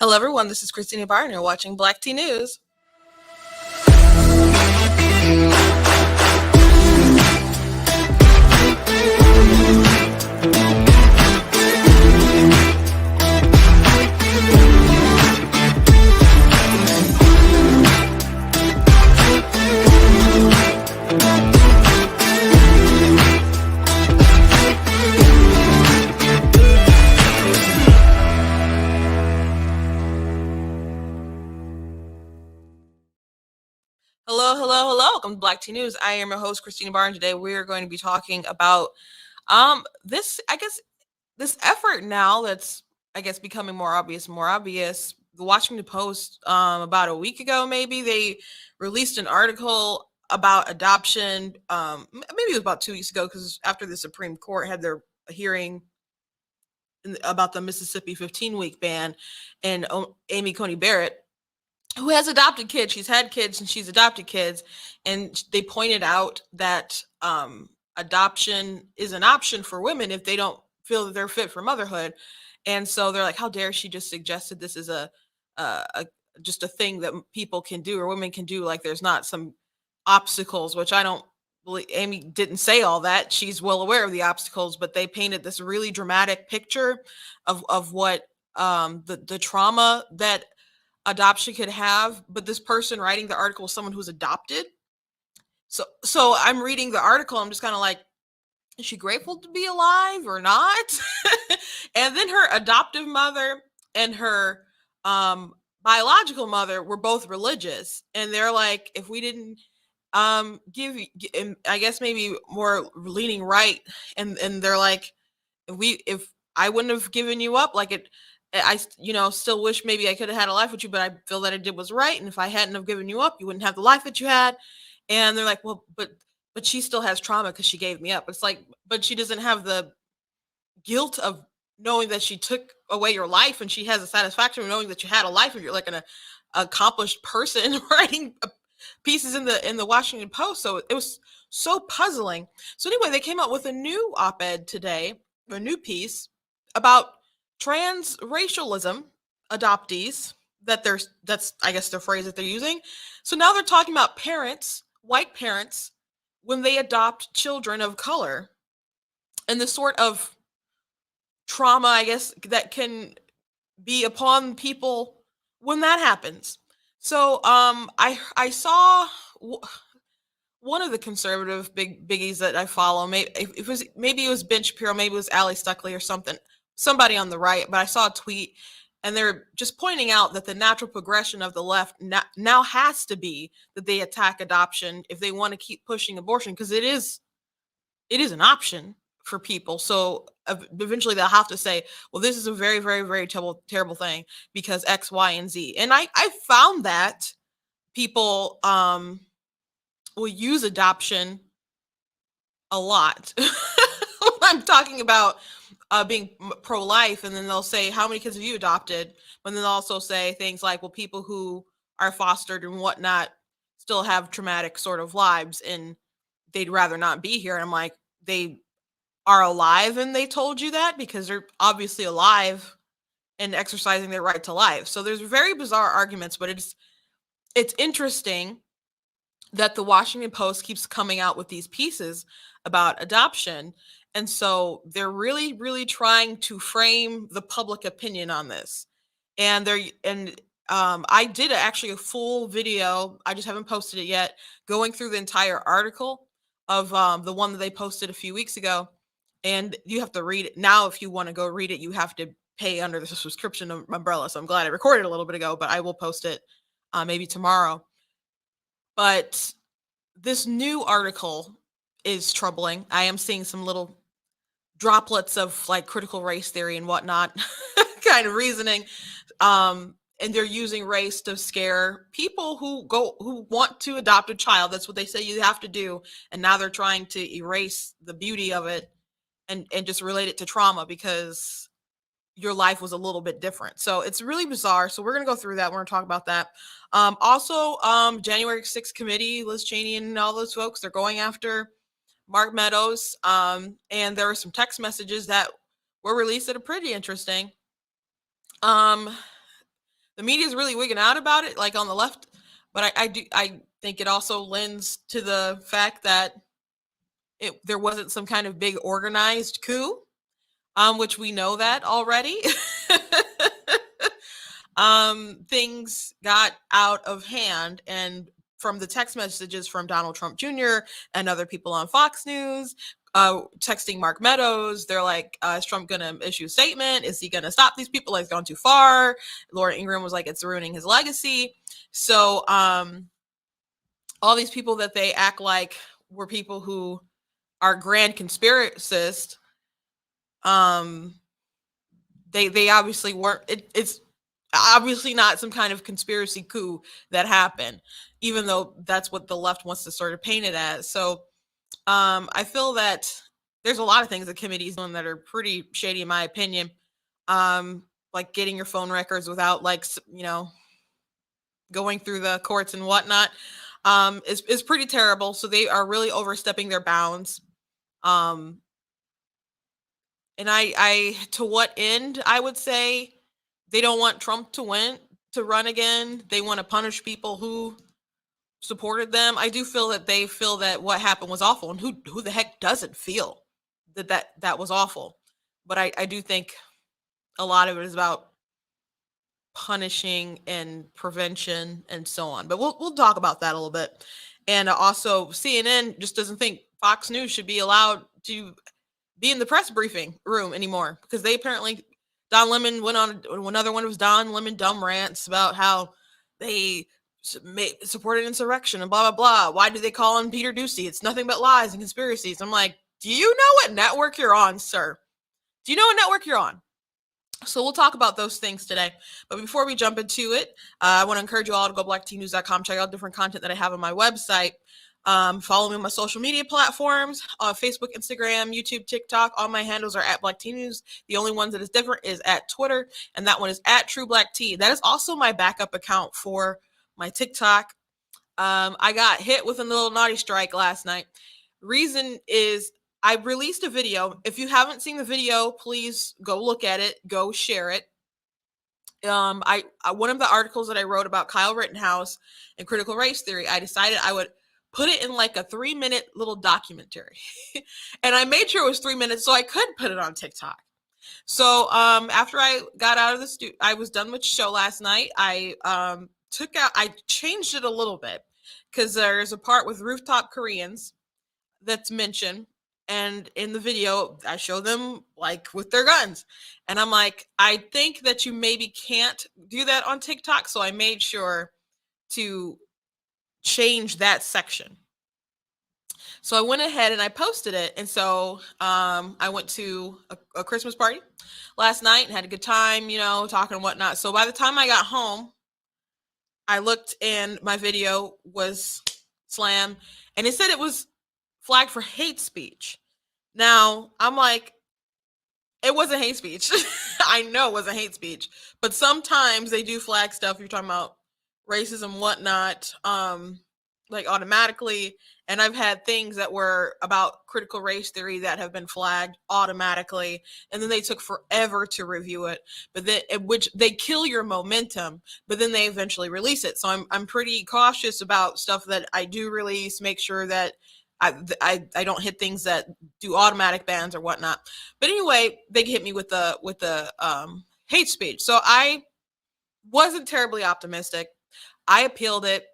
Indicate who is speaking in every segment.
Speaker 1: Hello, everyone. This is Christina Barr, and you're watching Black Tea News. Hello. Welcome to Black Tea News. I am your host, Christina Barr, and today we are going to be talking about this effort now that's becoming more obvious. The Washington Post, about a week ago, maybe, they released an article about adoption. Maybe it was about 2 weeks ago, because after the Supreme Court had their hearing about the Mississippi 15-week ban, and Amy Coney Barrett, who has adopted kids, she's had kids and she's adopted kids, and they pointed out that adoption is an option for women if they don't feel that they're fit for motherhood. And so they're like, how dare she just suggested this is a just a thing that people can do or women can do, like there's not some obstacles, which I don't believe. Amy didn't say all that. She's well aware of the obstacles, but they painted this really dramatic picture of what the trauma that adoption could have. But this person writing the article is someone who's adopted. So I'm reading the article, I'm just kind of like, is she grateful to be alive or not? And then her adoptive mother and her biological mother were both religious, and they're like, if we didn't give, I guess maybe more leaning right, and they're like, if I wouldn't have given you up, like I still wish maybe I could have had a life with you, but I feel that I did was right, and if I hadn't have given you up, you wouldn't have the life that you had. And they're like, well, but she still has trauma because she gave me up. It's like, but she doesn't have the guilt of knowing that she took away your life, and she has a satisfaction of knowing that you had a life, and you're like an accomplished person writing pieces in the Washington Post. So it was so puzzling. So anyway, they came out with a new op-ed today, a new piece about transracialism adoptees. That's I guess the phrase that they're using. So now they're talking about parents, white parents, when they adopt children of color, and the sort of trauma, I guess, that can be upon people when that happens. So I saw one of the conservative biggies that I follow. Maybe it was Ben Shapiro, maybe it was Ali Stuckley or somebody on the right. But I saw a tweet, and they're just pointing out that the natural progression of the left now has to be that they attack adoption if they want to keep pushing abortion, because it is an option for people. So eventually they'll have to say, well, this is a very, very, very terrible thing because X, Y, and Z. And I found that people will use adoption a lot. I'm talking about being pro-life, and then they'll say, how many kids have you adopted? But then they'll also say things like, well, people who are fostered and whatnot still have traumatic sort of lives, and they'd rather not be here. And I'm like, they are alive and they told you that, because they're obviously alive and exercising their right to life. So there's very bizarre arguments, but it's interesting that the Washington Post keeps coming out with these pieces about adoption. And so they're really, really trying to frame the public opinion on this. And I did actually a full video, I just haven't posted it yet, going through the entire article of the one that they posted a few weeks ago. And you have to read it now. If you want to go read it, you have to pay under the subscription umbrella. So I'm glad I recorded it a little bit ago, but I will post it maybe tomorrow. But this new article is troubling. I am seeing some little droplets of like critical race theory and whatnot kind of reasoning. And they're using race to scare people who want to adopt a child. That's what they say you have to do. And now they're trying to erase the beauty of it and just relate it to trauma because your life was a little bit different. So it's really bizarre. So we're going to go through that. We're going to talk about that. Also, January 6th committee, Liz Cheney and all those folks, they're going after Mark Meadows. And there are some text messages that were released that are pretty interesting. the media is really wigging out about it, like on the left. But I think it also lends to the fact that there wasn't some kind of big organized coup, which we know that already. Things got out of hand, and from the text messages from Donald Trump Jr. and other people on Fox News, texting Mark Meadows, they're like, is Trump going to issue a statement? Is he going to stop these people? Like, it's gone too far. Laura Ingraham was like, it's ruining his legacy. So all these people that they act like were people who are grand conspiracists, they obviously weren't. It's obviously not some kind of conspiracy coup that happened, even though that's what the left wants to sort of paint it as. So I feel that there's a lot of things the committee's doing that are pretty shady in my opinion. Like getting your phone records without, like, going through the courts and whatnot, is pretty terrible. So they are really overstepping their bounds. And I to what end? I would say they don't want Trump to run again. They want to punish people who supported them. I do feel that they feel that what happened was awful, and who the heck doesn't feel that was awful? But I do think a lot of it is about punishing and prevention and so on. But we'll talk about that a little bit. And also, CNN just doesn't think Fox News should be allowed to be in the press briefing room anymore, because they apparently, Don Lemon went on another one of his Don Lemon dumb rants about how they supported insurrection and blah, blah, blah. Why do they call on Peter Doocy? It's nothing but lies and conspiracies. I'm like, do you know what network you're on, sir? Do you know what network you're on? So we'll talk about those things today. But before we jump into it, I want to encourage you all to go blacktnews.com, check out different content that I have on my website. Follow me on my social media platforms, Facebook, Instagram, YouTube, TikTok. All my handles are at Black Tea News. The only one that is different is at Twitter, and that one is at True Black Tea. That is also my backup account for my TikTok. I got hit with a little naughty strike last night. Reason is I released a video. If you haven't seen the video, please go look at it, go share it. I one of the articles that I wrote about Kyle Rittenhouse and critical race theory, I decided I would put it in like a 3-minute little documentary. And I made sure it was 3 minutes so I could put it on TikTok. So after I got out of the I was done with the show last night. I changed it a little bit, because there's a part with rooftop Koreans that's mentioned. And in the video, I show them like with their guns. And I'm like, I think that you maybe can't do that on TikTok. So I made sure to change that section. So I went ahead and I posted it. And so I went to a Christmas party last night and had a good time, talking and whatnot. So by the time I got home, I looked and my video was slammed, and it said it was flagged for hate speech. Now, I'm like, it wasn't hate speech. I know it wasn't hate speech, but sometimes they do flag stuff. You're talking about racism, whatnot, like automatically. And I've had things that were about critical race theory that have been flagged automatically, and then they took forever to review it. But then, which they kill your momentum, but then they eventually release it. So I'm pretty cautious about stuff that I do release. Make sure that I don't hit things that do automatic bans or whatnot. But anyway, they hit me with the hate speech. So I wasn't terribly optimistic. I appealed it,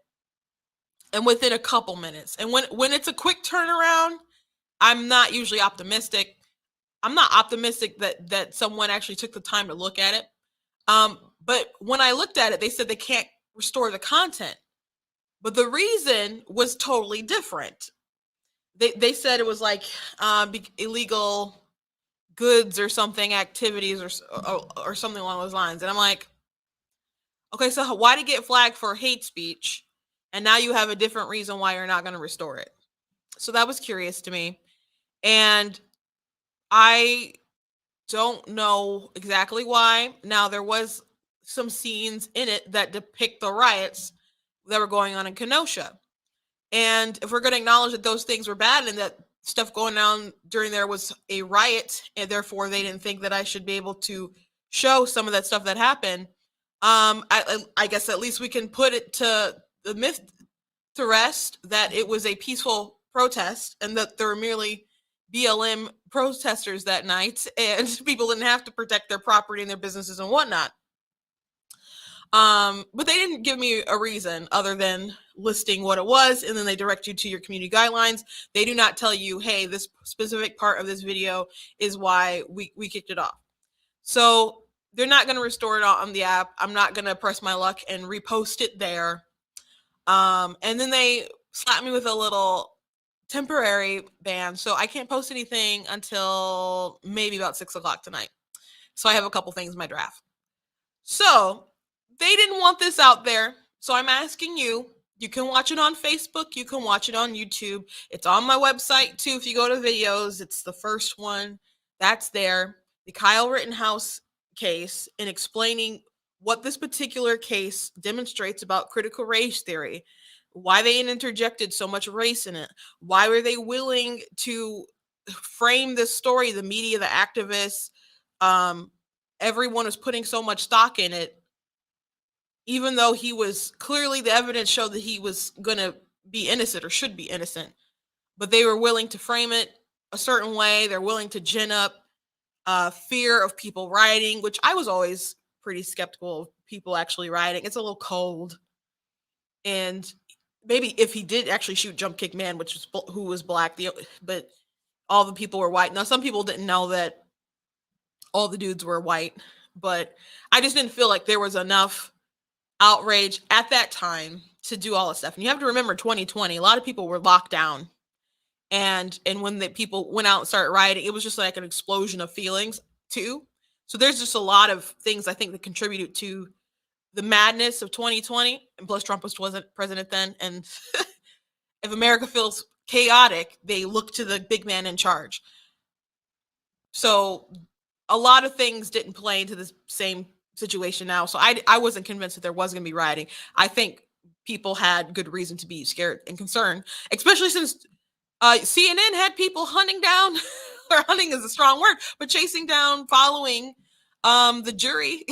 Speaker 1: and within a couple minutes. And when it's a quick turnaround, I'm not usually optimistic. I'm not optimistic that someone actually took the time to look at it. But when I looked at it, they said they can't restore the content. But the reason was totally different. They said it was like illegal goods or something, activities or something along those lines. And I'm like, okay, so why did it get flagged for hate speech? And now you have a different reason why you're not going to restore it. So that was curious to me. And I don't know exactly why. Now, there was some scenes in it that depict the riots that were going on in Kenosha. And if we're going to acknowledge that those things were bad and that stuff going on during there was a riot, and therefore they didn't think that I should be able to show some of that stuff that happened, I guess at least we can put it to the myth to rest that it was a peaceful protest and that there were merely BLM protesters that night and people didn't have to protect their property and their businesses and whatnot. But they didn't give me a reason other than listing what it was, and then they direct you to your community guidelines. They do not tell you, hey, this specific part of this video is why we kicked it off. So they're not going to restore it on the app. I'm not going to press my luck and repost it there. And then they slapped me with a little temporary ban. So I can't post anything until maybe about 6 o'clock tonight. So I have a couple things in my draft. So they didn't want this out there. So I'm asking you, you can watch it on Facebook. You can watch it on YouTube. It's on my website too. If you go to videos, it's the first one that's there. The Kyle Rittenhouse case, and explaining what this particular case demonstrates about critical race theory, why they interjected so much race in it, why were they willing to frame this story, the media, the activists, everyone was putting so much stock in it, even though he was clearly, the evidence showed that he was going to be innocent or should be innocent, but they were willing to frame it a certain way. They're willing to gin up fear of people rioting, which I was always pretty skeptical of people actually rioting. It's a little cold. And maybe if he did actually shoot Jump Kick Man, which was who was black, but all the people were white. Now, some people didn't know that all the dudes were white, but I just didn't feel like there was enough outrage at that time to do all this stuff. And you have to remember 2020, a lot of people were locked down. And when the people went out and started rioting, it was just like an explosion of feelings too. So there's just a lot of things I think that contributed to the madness of 2020. And plus Trump wasn't president then. And if America feels chaotic, they look to the big man in charge. So a lot of things didn't play into the same situation now. So I wasn't convinced that there was going to be rioting. I think people had good reason to be scared and concerned, especially since CNN had people hunting down, or hunting is a strong word, but chasing down, following the jury.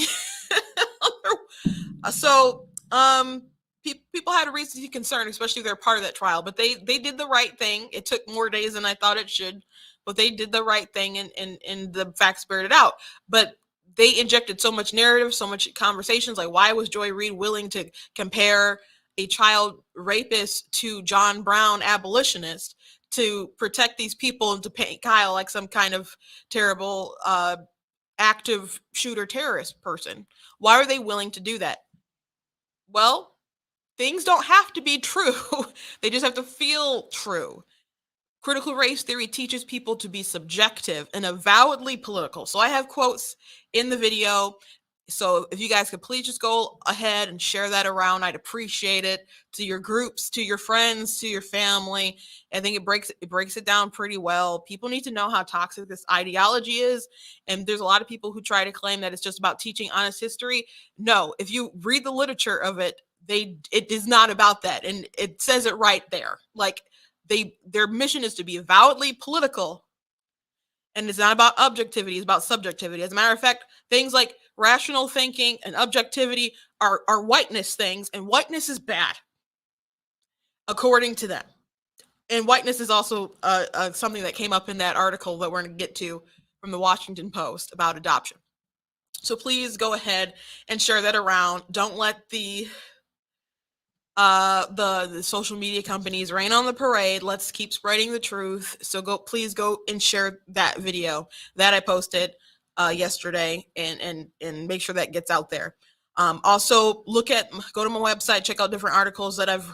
Speaker 1: So people had a reason to be concerned, especially if they're part of that trial. But they did the right thing. It took more days than I thought it should, but they did the right thing, and the facts bear it out. But they injected so much narrative, so much conversations. Like, why was Joy Reid willing to compare a child rapist to John Brown abolitionist to protect these people and to paint Kyle like some kind of terrible active shooter terrorist person? Why are they willing to do that? Well, things don't have to be true. They just have to feel true. Critical race theory teaches people to be subjective and avowedly political. So I have quotes in the video. So if you guys could please just go ahead and share that around, I'd appreciate it, to your groups, to your friends, to your family. I think it breaks it down pretty well. People need to know how toxic this ideology is. And there's a lot of people who try to claim that it's just about teaching honest history. No, if you read the literature of it, it is not about that. And it says it right there. Like, their mission is to be avowedly political, and it's not about objectivity, it's about subjectivity. As a matter of fact, things like rational thinking and objectivity are whiteness things, and whiteness is bad according to them. And whiteness is also something that came up in that article that we're going to get to from the Washington Post about adoption. So please go ahead and share that around. Don't let the social media companies rain on the parade. Let's keep spreading the truth. So please go and share that video that I posted yesterday, and make sure that gets out there. Also go to my website, check out different articles that I've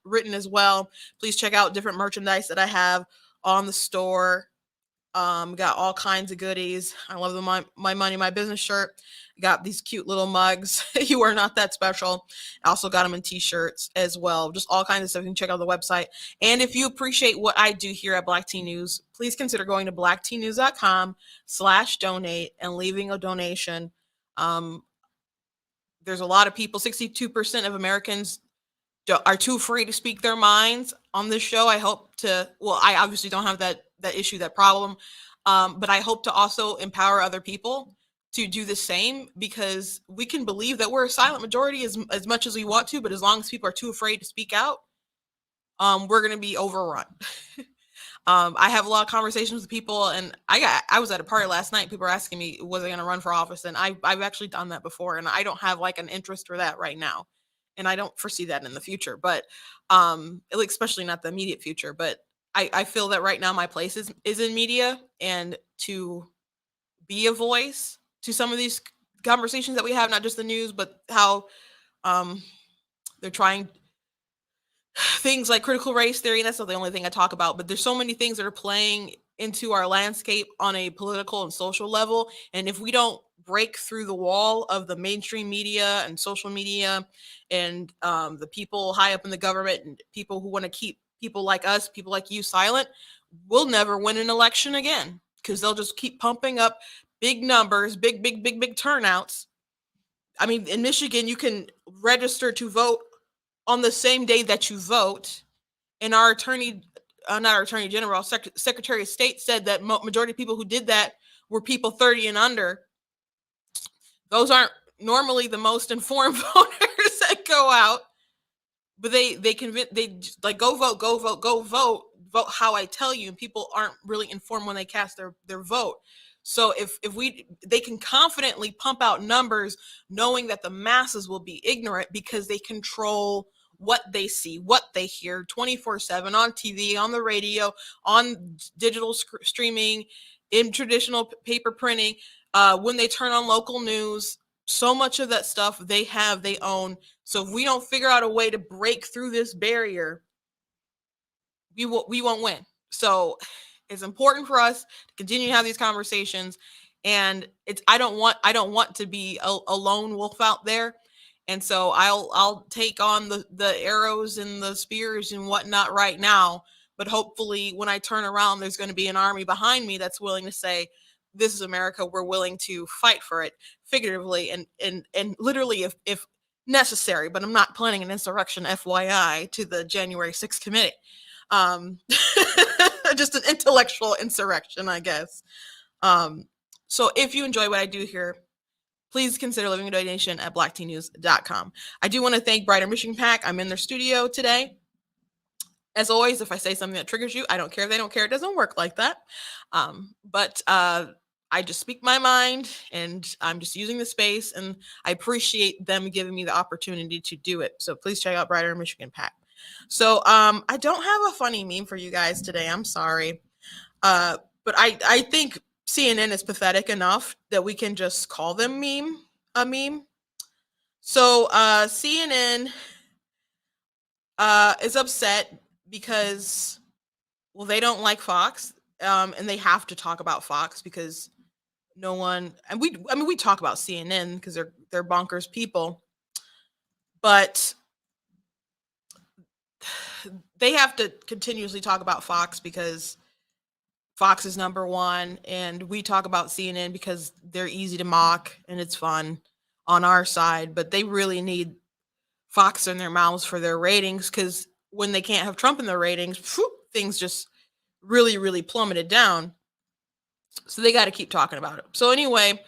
Speaker 1: written as well. Please check out different merchandise that I have on the store. Got all kinds of goodies. I love the my money, my business shirt. Got these cute little mugs. You are not that special. I also got them in t-shirts as well. Just all kinds of stuff. You can check out the website. And if you appreciate what I do here at Black Teen News, please consider going to blackteennews.com/donate and leaving a donation. There's a lot of people, 62% of Americans are too afraid to speak their minds on this show. I obviously don't have that issue, that problem. But I hope to also empower other people to do the same, because we can believe that we're a silent majority as much as we want to, but as long as people are too afraid to speak out, we're going to be overrun. I have a lot of conversations with people, and I was at a party last night. People were asking me, was I going to run for office? And I've actually done that before, and I don't have like an interest for that right now. And I don't foresee that in the future, but especially not the immediate future. But I feel that right now my place is in media, and to be a voice to some of these conversations that we have, not just the news, but how they're trying things like critical race theory. And that's not the only thing I talk about, but there's so many things that are playing into our landscape on a political and social level. And if we don't break through the wall of the mainstream media and social media and the people high up in the government and people who want to keep people like us, people like you silent, we'll never win an election again, because they'll just keep pumping up big numbers, big turnouts. I mean, in Michigan, you can register to vote on the same day that you vote. And our not our attorney general, Secretary of State said that majority of people who did that were people 30 and under. Those aren't normally the most informed voters that go out, but they like, go vote how I tell you. And people aren't really informed when they cast their vote. So if they can confidently pump out numbers knowing that the masses will be ignorant because they control what they see, what they hear 24/7 on TV, on the radio, on digital streaming, in traditional paper printing, when they turn on local news, so much of that stuff they own. So if we don't figure out a way to break through this barrier, we won't win. So it's important for us to continue to have these conversations. And I don't want to be a lone wolf out there. And so I'll take on the arrows and the spears and whatnot right now. But hopefully when I turn around, there's going to be an army behind me that's willing to say, this is America. We're willing to fight for it, figuratively and literally if necessary. But I'm not planning an insurrection, FYI, to the January 6th committee. Just an intellectual insurrection, I guess. So if you enjoy what I do here, please consider leaving a donation at blacktnews.com. I do want to thank Brighter Michigan PAC. I'm in their studio today. As always, if I say something that triggers you, I don't care if they don't care. It doesn't work like that. But I just speak my mind, and I'm just using the space, and I appreciate them giving me the opportunity to do it. So please check out Brighter Michigan PAC. So I don't have a funny meme for you guys today. I'm sorry. But I think CNN is pathetic enough that we can just call them a meme. So CNN is upset because, well, they don't like Fox, and they have to talk about Fox because no one, and we talk about CNN because they're bonkers people, but they have to continuously talk about Fox because Fox is number one, and we talk about CNN because they're easy to mock and it's fun on our side. But they really need Fox in their mouths for their ratings, because when they can't have Trump in their ratings, things just really plummeted down. So they got to keep talking about it. So anyway,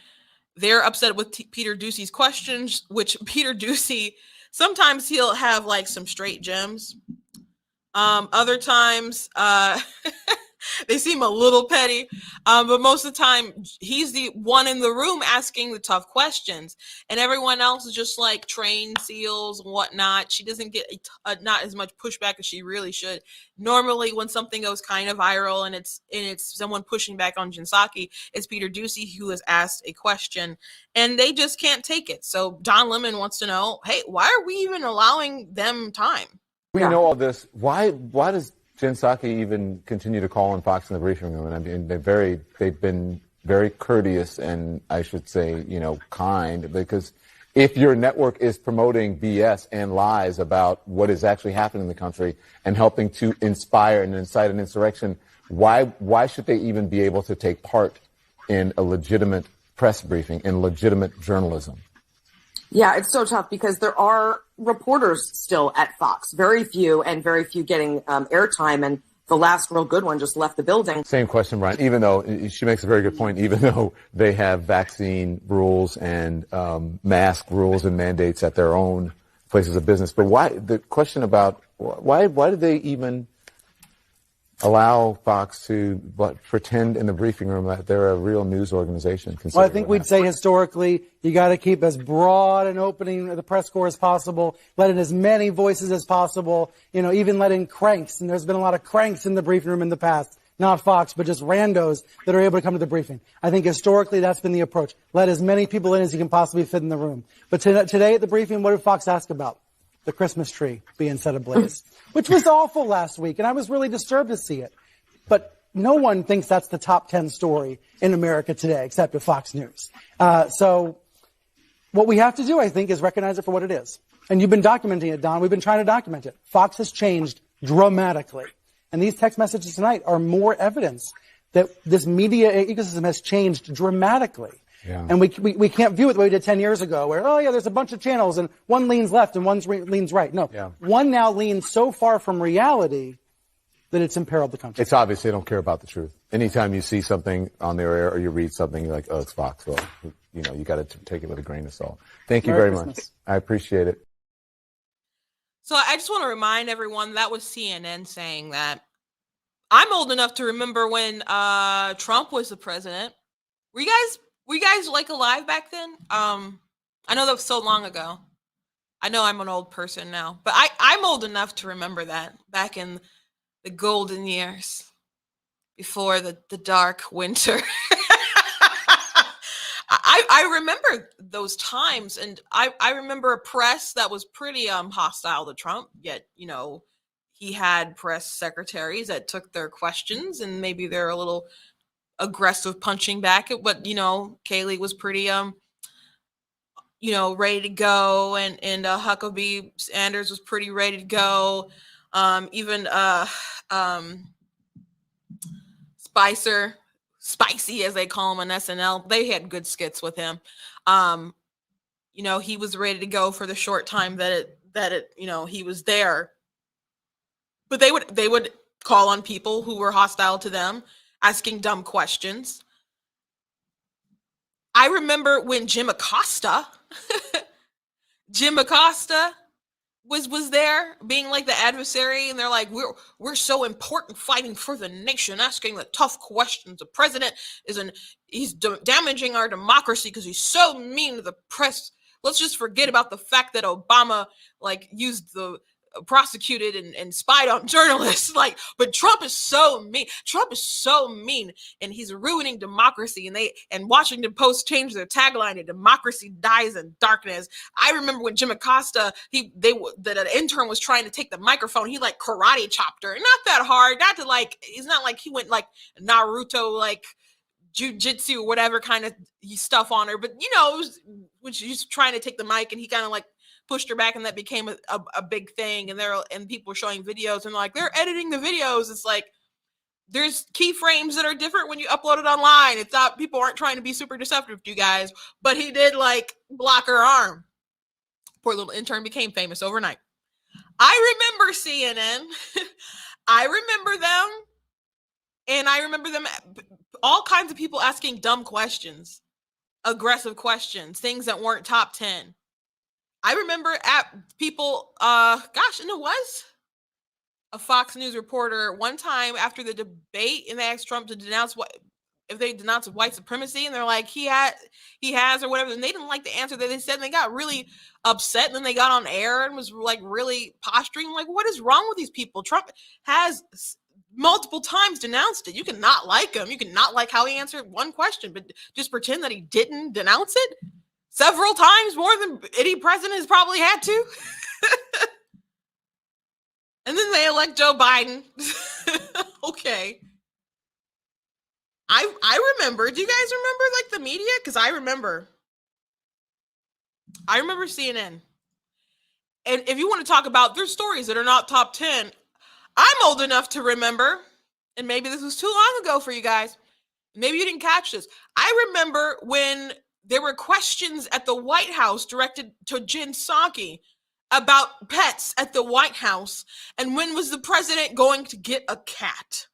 Speaker 1: they're upset with Peter Doocy's questions, which Peter Doocy, sometimes he'll have like some straight gems. Other times, they seem a little petty, but most of the time he's the one in the room asking the tough questions, and everyone else is just like trained seals and whatnot. She doesn't get not as much pushback as she really should. Normally, when something goes kind of viral and it's someone pushing back on Jen Psaki, it's Peter Doocy who has asked a question, and they just can't take it. So Don Lemon wants to know, hey, why are we even allowing them time?
Speaker 2: We know all this. Why does Jen Psaki even continue to call on Fox in the briefing room? And I mean, they've been very courteous and, I should say, kind, because if your network is promoting BS and lies about what is actually happening in the country and helping to inspire and incite an insurrection, why should they even be able to take part in a legitimate press briefing, in legitimate journalism?
Speaker 3: Yeah, it's so tough because there are reporters still at Fox, very few getting airtime. And the last real good one just left the building.
Speaker 2: Same question, Brian. Even though she makes a very good point, even though they have vaccine rules and mask rules and mandates at their own places of business, but why? The question about why did they even allow Fox to pretend in the briefing room that they're a real news organization?
Speaker 4: Well, I think we'd say historically, you got to keep as broad an opening of the press corps as possible, let in as many voices as possible, even let in cranks. And there's been a lot of cranks in the briefing room in the past, not Fox, but just randos that are able to come to the briefing. I think historically that's been the approach. Let as many people in as you can possibly fit in the room. But today at the briefing, what did Fox ask about? The Christmas tree being set ablaze, which was awful last week, and I was really disturbed to see it. But no one thinks that's the top 10 story in America today, except at Fox News. So what we have to do, I think, is recognize it for what it is. And you've been documenting it, Don. We've been trying to document it. Fox has changed dramatically. And these text messages tonight are more evidence that this media ecosystem has changed dramatically.
Speaker 2: Yeah.
Speaker 4: And we can't view it the way we did 10 years ago, where, there's a bunch of channels and one leans left and one leans right. No, One now leans so far from reality that it's imperiled the country.
Speaker 2: It's obvious they don't care about the truth. Anytime you see something on their air or you read something, you're like, oh, it's Fox. Well, you got to take it with a grain of salt. Thank you very much. I appreciate it.
Speaker 1: So I just want to remind everyone that was CNN saying that. I'm old enough to remember when Trump was the president. Were you guys like alive back then? I know that was so long ago. I know I'm an old person now, but I'm old enough to remember that back in the golden years before the dark winter. I remember those times, and I remember a press that was pretty hostile to Trump, yet, he had press secretaries that took their questions, and maybe they're a little aggressive punching back at what, Kayleigh was pretty, ready to go, and Huckabee Sanders was pretty ready to go. Even Spicy, as they call him on SNL, they had good skits with him. He was ready to go for the short time that he was there. But they would call on people who were hostile to them, asking dumb questions. I remember when Jim Acosta was there being like the adversary, and they're like, we're so important fighting for the nation, asking the tough questions. The president he's damaging our democracy because he's so mean to the press. Let's just forget about the fact that Obama prosecuted and spied on journalists. But Trump is so mean, and he's ruining democracy. And Washington Post changed their tagline to "Democracy dies in darkness." I remember when Jim Acosta, that an intern was trying to take the microphone, he karate chopped her. Not that hard, not to it's not like he went like Naruto, jujitsu or whatever kind of stuff on her, but it was when she's trying to take the mic, and he kind of pushed her back, and that became a big thing. And people were showing videos, and they're editing the videos. It's there's keyframes that are different when you upload it online. It's not, people aren't trying to be super deceptive to you guys, but he did block her arm. Poor little intern became famous overnight. I remember CNN. I remember them, and I remember them, all kinds of people asking dumb questions, aggressive questions, things that weren't top 10. I remember people, and it was a Fox News reporter one time after the debate, and they asked Trump to denounce if they denounce white supremacy, and they're like, he has or whatever, and they didn't like the answer that they said, and they got really upset, and then they got on air and was really posturing, what is wrong with these people? Trump has multiple times denounced it. You can not like him, you can not like how he answered one question, but just pretend that he didn't denounce it several times, more than any president has probably had to. And then they elect Joe Biden. Okay. I remember. Do you guys remember the media? Because I remember CNN. And if you want to talk about their stories that are not top 10, I'm old enough to remember, and maybe this was too long ago for you guys. Maybe you didn't catch this. I remember when there were questions at the White House directed to Jen Psaki about pets at the White House, and when was the president going to get a cat?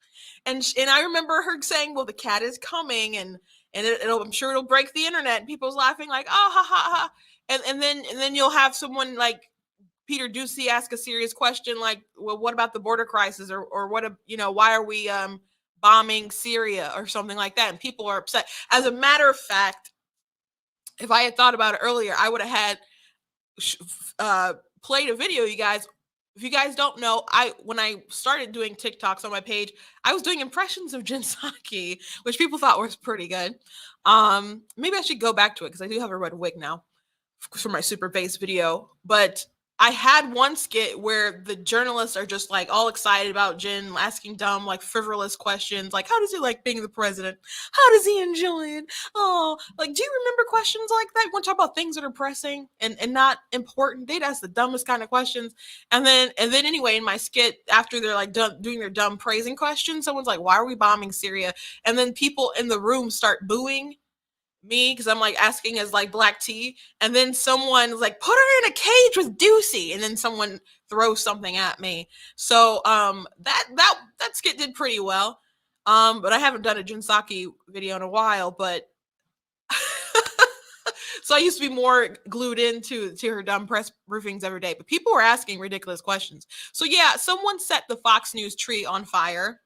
Speaker 1: And I remember her saying, "Well, the cat is coming, and I'm sure it'll break the internet." And people's laughing like, "Oh, ha ha ha!" And then you'll have someone like Peter Ducey ask a serious question like, "Well, what about the border crisis, or what? Why are we bombing Syria or something like that?" And people are upset. As a matter of fact, if I had thought about it earlier, I would have had played a video, you guys. If you guys don't know, when I started doing TikToks on my page, I was doing impressions of Jen Psaki, which people thought was pretty good. Maybe I should go back to it because I do have a red wig now for my super bass video. But I had one skit where the journalists are just like all excited about Jen asking dumb, like frivolous questions, like how does he like being the president? How does he enjoy it? Oh, like do you remember questions like that? You want to talk about things that are pressing and not important? They'd ask the dumbest kind of questions, and then anyway, in my skit, after they're like doing their dumb praising questions, someone's like, "Why are we bombing Syria?" And then people in the room start booing me because I'm like asking as like black tea, and then someone's like, "Put her in a cage with Ducey," and then someone throws something at me. So that skit did pretty well. But I haven't done a Jen Psaki video in a while, but so I used to be more glued into her dumb press briefings every day. But people were asking ridiculous questions. So yeah, someone set the Fox News tree on fire,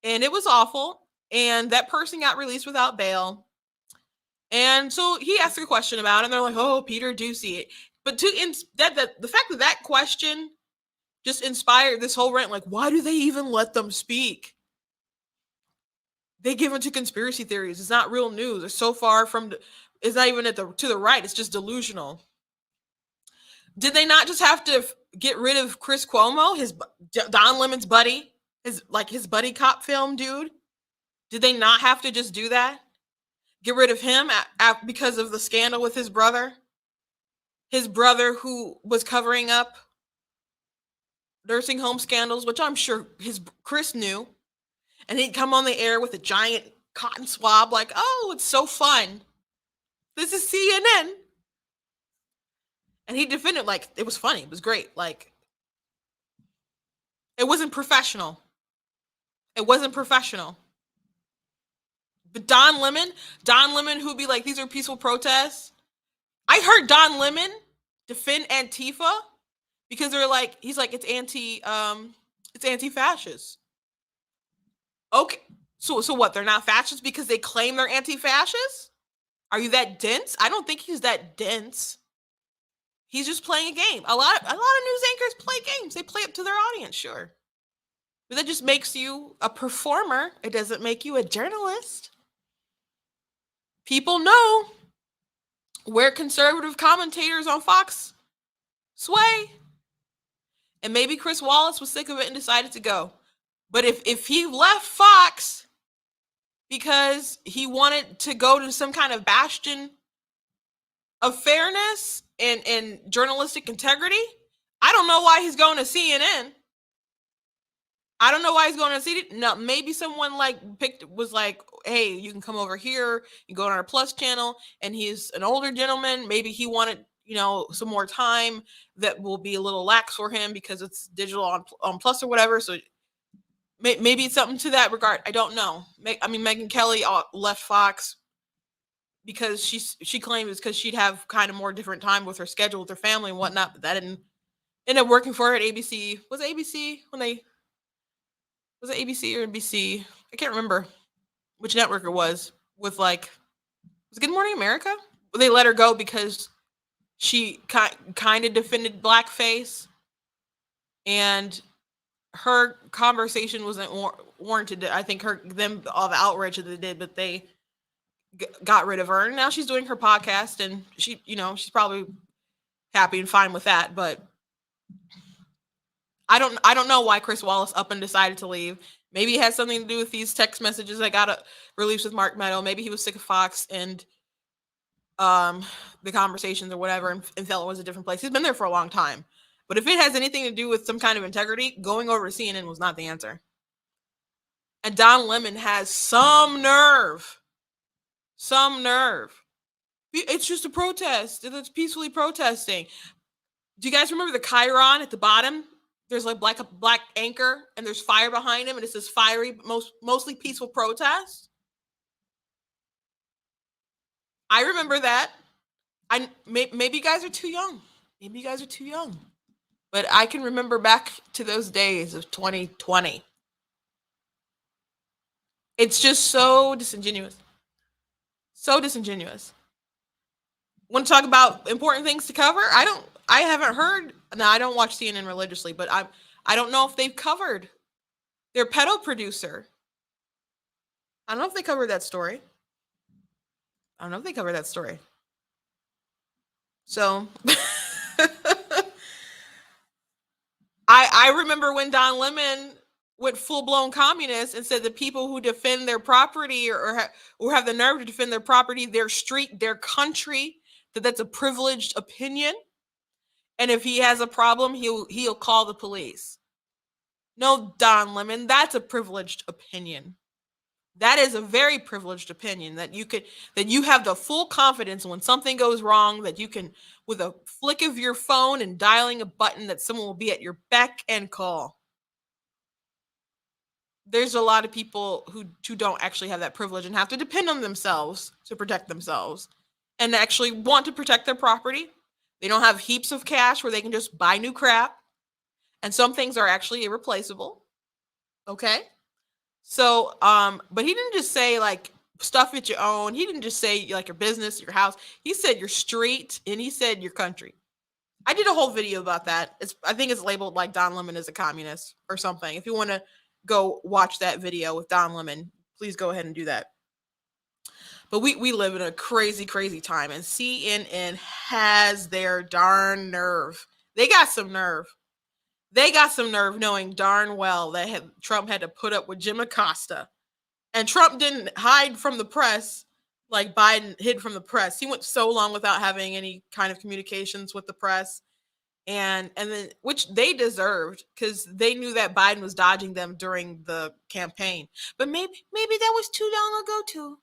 Speaker 1: and it was awful. And that person got released without bail. And so he asked a question about it, and they're like, "Oh, Peter Ducey." But the fact that question just inspired this whole rant, like, why do they even let them speak? They give into conspiracy theories. It's not real news. It's so far from. It's not even to the right. It's just delusional. Did they not just have to get rid of Chris Cuomo, his Don Lemon's buddy, his buddy cop film dude? Did they not have to just do that? Get rid of him because of the scandal with his brother who was covering up nursing home scandals, which I'm sure Chris knew, and he'd come on the air with a giant cotton swab like, "Oh, it's so fun, this is CNN," and he defended like it was funny, it was great, like it wasn't professional. But Don Lemon, who'd be like, "These are peaceful protests." I heard Don Lemon defend Antifa because they're like, he's like, it's anti-fascist. Okay, so what? They're not fascists because they claim they're anti-fascist? Are you that dense? I don't think he's that dense. He's just playing a game. A lot of news anchors play games. They play up to their audience, sure, but that just makes you a performer. It doesn't make you a journalist. People know where conservative commentators on Fox sway. And maybe Chris Wallace was sick of it and decided to go. But if he left Fox because he wanted to go to some kind of bastion of fairness and journalistic integrity, I don't know why he's going to CNN. I don't know why he's going to CNN. No, maybe someone was like, "Hey, you can come over here. You go on our Plus channel," and he's an older gentleman. Maybe he wanted, some more time that will be a little lax for him because it's digital on Plus or whatever. So maybe it's something to that regard. I don't know. Megyn Kelly left Fox because she claimed it's because she'd have kind of more different time with her schedule with her family and whatnot. But that didn't end up working for her at ABC. Was it ABC was it ABC or NBC? I can't remember which network it was. Was it Good Morning America? They let her go because she kind of defended blackface, and her conversation wasn't warranted. I think all the outrage that they did, but they got rid of her, and now she's doing her podcast, and she's probably happy and fine with that. But I don't know why Chris Wallace up and decided to leave. Maybe it has something to do with these text messages that got released with Mark Meadows. Maybe he was sick of Fox and the conversations or whatever, and felt it was a different place. He's been there for a long time. But if it has anything to do with some kind of integrity, going over to CNN was not the answer. And Don Lemon has some nerve. It's just a protest. It's peacefully protesting. Do you guys remember the Chiron at the bottom? There's like black anchor, and there's fire behind him, and it says fiery, mostly peaceful protest. I remember that. Maybe you guys are too young. Maybe you guys are too young. But I can remember back to those days of 2020. It's just so disingenuous. So disingenuous. Want to talk about important things to cover? I haven't heard. No, I don't watch CNN religiously, but I don't know if they've covered their pedo producer. I don't know if they covered that story. So I remember when Don Lemon went full-blown communist and said the people who defend their property or have the nerve to defend their property, their street, their country, that's a privileged opinion. And if he has a problem, he'll call the police. No, Don Lemon, that's a privileged opinion. That is a very privileged opinion that you have the full confidence when something goes wrong that you can, with a flick of your phone and dialing a button, that someone will be at your beck and call. There's a lot of people who don't actually have that privilege and have to depend on themselves to protect themselves and actually want to protect their property. They don't have heaps of cash where they can just buy new crap. And some things are actually irreplaceable. Okay? So, but he didn't just say like stuff that you own. He didn't just say like your business, your house. He said your street, and he said your country. I did a whole video about that. I think it's labeled like Don Lemon is a communist or something. If you want to go watch that video with Don Lemon, please go ahead and do that. But we live in a crazy, crazy time, and CNN has their darn nerve. They got some nerve. They got some nerve knowing darn well that Trump had to put up with Jim Acosta. And Trump didn't hide from the press like Biden hid from the press. He went so long without having any kind of communications with the press. And then, which they deserved, because they knew that Biden was dodging them during the campaign. But maybe that was too long ago too.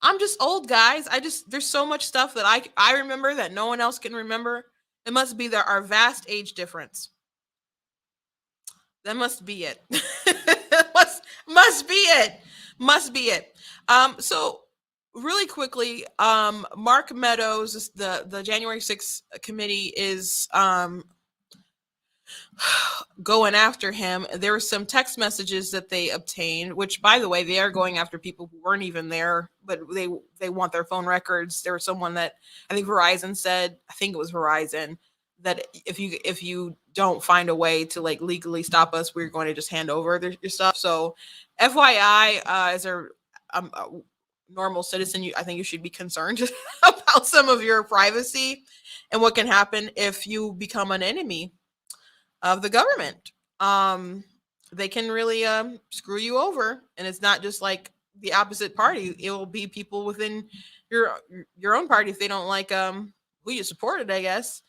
Speaker 1: I'm just old, guys. There's so much stuff that I remember that no one else can remember. It must be our vast age difference. That must be it. must be it. So really quickly, Mark Meadows, the January 6th committee is going after him. There were some text messages that they obtained, which, by the way, they are going after people who weren't even there, but they want their phone records. There was someone that I think Verizon said, I think it was Verizon, that if you don't find a way to like legally stop us, we're going to just hand over your stuff. So FYI, as a normal citizen, I think you should be concerned about some of your privacy and what can happen if you become an enemy of the government. They can really screw you over, and it's not just like the opposite party. It will be people within your own party if they don't like who you supported, I guess.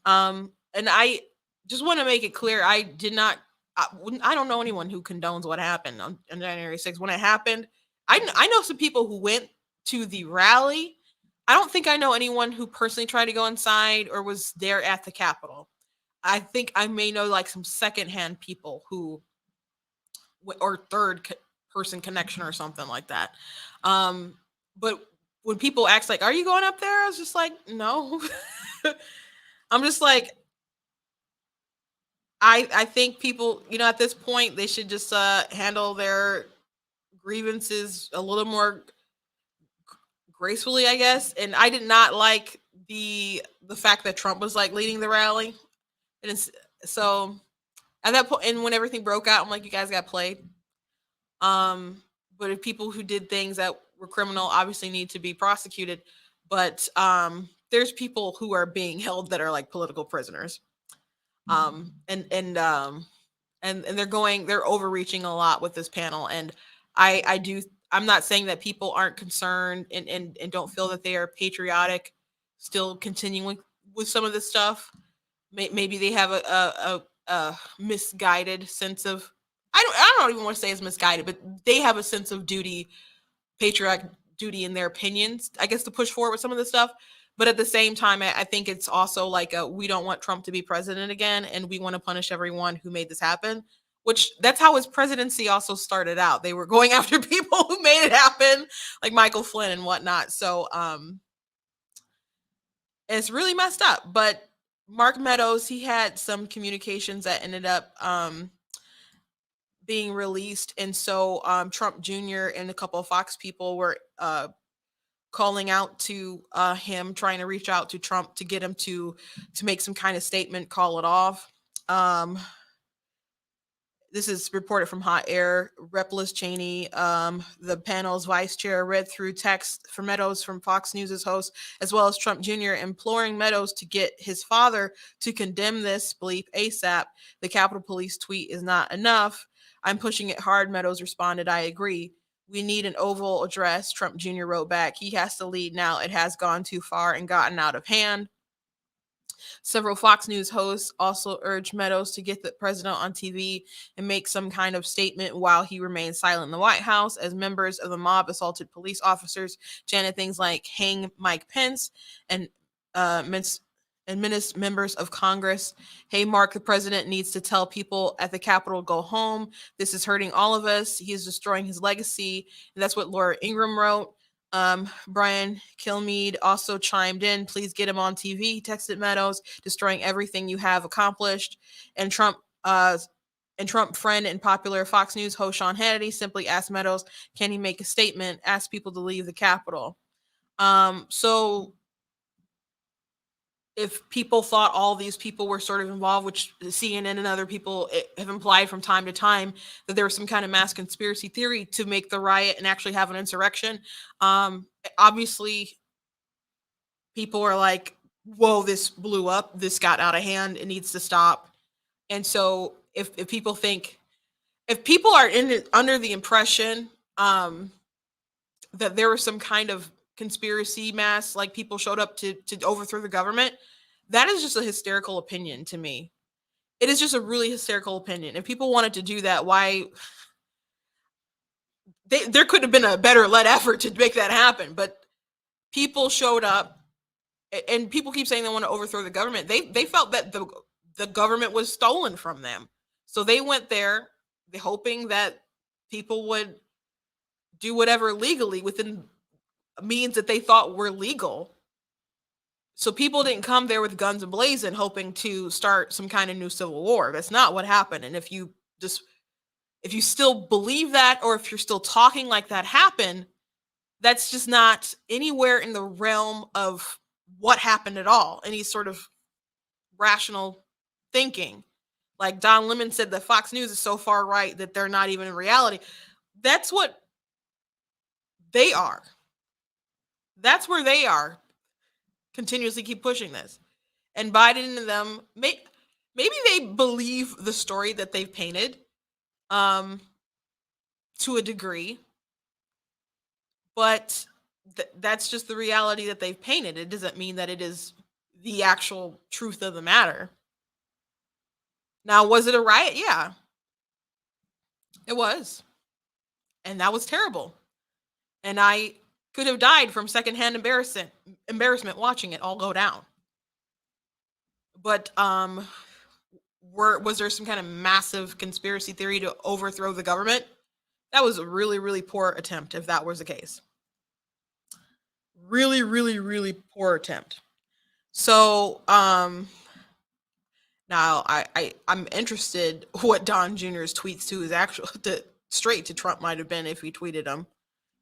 Speaker 1: And I just want to make it clear, I don't know anyone who condones what happened on January 6th. When it happened, I know some people who went to the rally. I don't think I know anyone who personally tried to go inside or was there at the Capitol. I think I may know like some secondhand people who, or third person connection or something like that. But when people ask like, are you going up there? I was just like, no. I'm just like, I think people, at this point, they should just handle their grievances a little more gracefully, I guess. And I did not like the fact that Trump was like leading the rally. And so at that point, and when everything broke out, I'm like, you guys got played. But if people who did things that were criminal obviously need to be prosecuted, but there's people who are being held that are like political prisoners. And they're overreaching a lot with this panel. And I'm not saying that people aren't concerned and don't feel that they are patriotic, still continuing with some of this stuff. Maybe they have a misguided sense of, I don't even want to say it's misguided, but they have a sense of duty, patriotic duty in their opinions, I guess, to push forward with some of this stuff. But at the same time, I think it's also like we don't want Trump to be president again, and we want to punish everyone who made this happen. Which that's how his presidency also started out. They were going after people who made it happen, like Michael Flynn and whatnot. So it's really messed up. But Mark Meadows, he had some communications that ended up being released, and so Trump Jr. and a couple of Fox people were calling out to him, trying to reach out to Trump to get him to make some kind of statement, call it off. This is reported from Hot Air. Rep. Liz Cheney, the panel's vice chair, read through text from Meadows from Fox News' host, as well as Trump Jr., imploring Meadows to get his father to condemn this bleep ASAP. The Capitol Police tweet is not enough. I'm pushing it hard, Meadows responded. I agree. We need an Oval address, Trump Jr. wrote back. He has to lead now. It has gone too far and gotten out of hand. Several Fox News hosts also urged Meadows to get the president on TV and make some kind of statement while he remains silent in the White House, as members of the mob assaulted police officers, chanted things like "Hang Mike Pence," and menaced members of Congress. Hey, Mark, the president needs to tell people at the Capitol, go home. This is hurting all of us. He is destroying his legacy. And that's what Laura Ingraham wrote. Brian Kilmeade also chimed in. Please get him on TV. He texted Meadows, destroying everything you have accomplished. And Trump friend and popular Fox News host Sean Hannity simply asked Meadows, can he make a statement, ask people to leave the Capitol? So if people thought all these people were sort of involved, which CNN and other people have implied from time to time that there was some kind of mass conspiracy theory to make the riot and actually have an insurrection. Obviously, people are like, whoa, this blew up. This got out of hand. It needs to stop. And so if people think, if people are under the impression that there was some kind of conspiracy mass, like people showed up to overthrow the government, that is just a hysterical opinion to me. It is just a really hysterical opinion. If people wanted to do that, why? There could have been a better led effort to make that happen, but people showed up, and people keep saying they want to overthrow the government. They felt that the government was stolen from them, so they went there, hoping that people would do whatever legally within means that they thought were legal. So people didn't come there with guns ablazing hoping to start some kind of new civil war. That's not what happened. And if you still believe that, or if you're still talking like that happened, that's just not anywhere in the realm of what happened at all. Any sort of rational thinking. Like Don Lemon said, that Fox News is so far right that they're not even in reality. That's what they are. That's where they are. Continuously keep pushing this. And Biden and them, maybe they believe the story that they've painted to a degree, but that's just the reality that they've painted. It doesn't mean that it is the actual truth of the matter. Now, was it a riot? Yeah, it was. And that was terrible. And I could have died from secondhand embarrassment watching it all go down. But was there some kind of massive conspiracy theory to overthrow the government? That was a really, really poor attempt, if that was the case. Really, really, really poor attempt. So now I'm interested what Don Jr.'s tweets to his actual straight to Trump might have been if he tweeted them.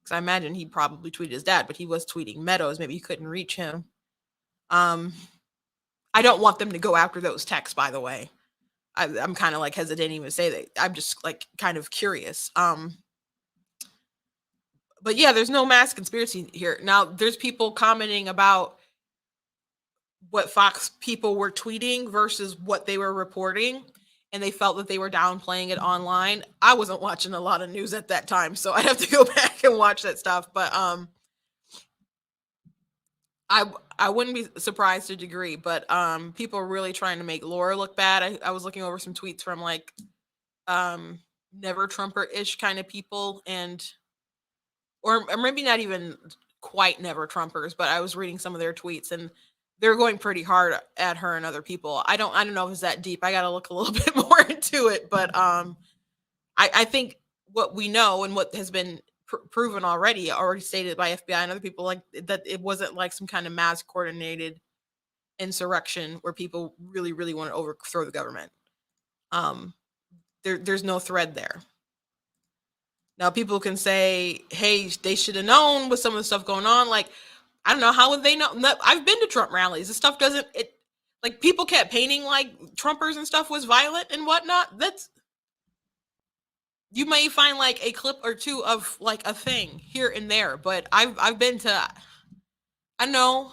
Speaker 1: Because I imagine he probably tweeted his dad, but he was tweeting Meadows. Maybe he couldn't reach him. I don't want them to go after those texts, by the way. I'm kind of like hesitant to even say that. I'm just like kind of curious. But yeah, there's no mass conspiracy here. Now, there's people commenting about what Fox people were tweeting versus what they were reporting, and they felt that they were downplaying it online. I wasn't watching a lot of news at that time, so I'd have to go back and watch that stuff. But I wouldn't be surprised to a degree, but people are really trying to make Laura look bad. I was looking over some tweets from like never Trumper-ish kind of people, or maybe not even quite never Trumpers, but I was reading some of their tweets and they're going pretty hard at her and other people. I don't know if it's that deep. I got to look a little bit more into it, but I think what we know and what has been proven already stated by FBI and other people, like that it wasn't like some kind of mass coordinated insurrection where people really want to overthrow the government. There's no thread there. Now people can say, hey, they should have known with some of the stuff going on. Like, I don't know, how would they know? I've been to Trump rallies. This stuff doesn't, it, like, people kept painting like Trumpers and stuff was violent and whatnot. That's, you may find like a clip or two of like a thing here and there, but I've been to, I know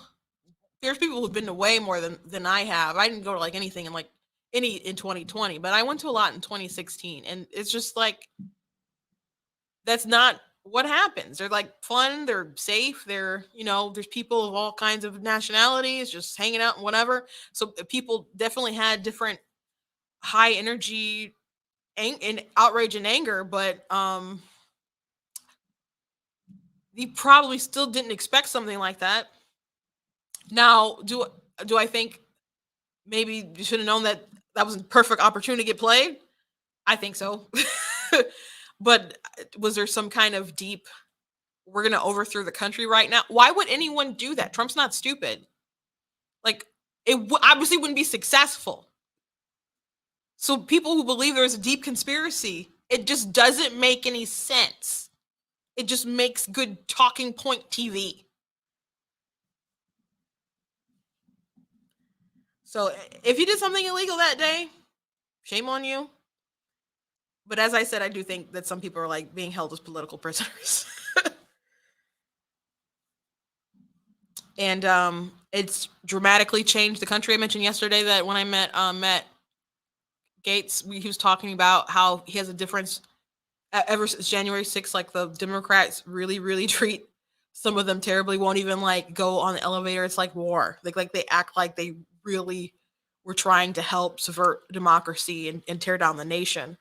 Speaker 1: there's people who've been to way more than I have. I didn't go to like anything in 2020, but I went to a lot in 2016, and it's just like, that's not what happens. They're like fun, they're safe, they're, there's people of all kinds of nationalities just hanging out and whatever. So people definitely had different high energy and outrage and anger, but you probably still didn't expect something like that. Now, do I think maybe you should have known that was a perfect opportunity to get played? I think so. But was there some kind of deep, we're going to overthrow the country right now? Why would anyone do that? Trump's not stupid. Like, it obviously wouldn't be successful. So people who believe there's a deep conspiracy, it just doesn't make any sense. It just makes good talking point TV. So if you did something illegal that day, shame on you. But as I said, I do think that some people are like being held as political prisoners. And it's dramatically changed the country. I mentioned yesterday that when I met Gates, he was talking about how he has a difference ever since January 6th. Like, the Democrats really treat some of them terribly, won't even like go on the elevator. It's like war. Like they act like they really were trying to help subvert democracy and tear down the nation.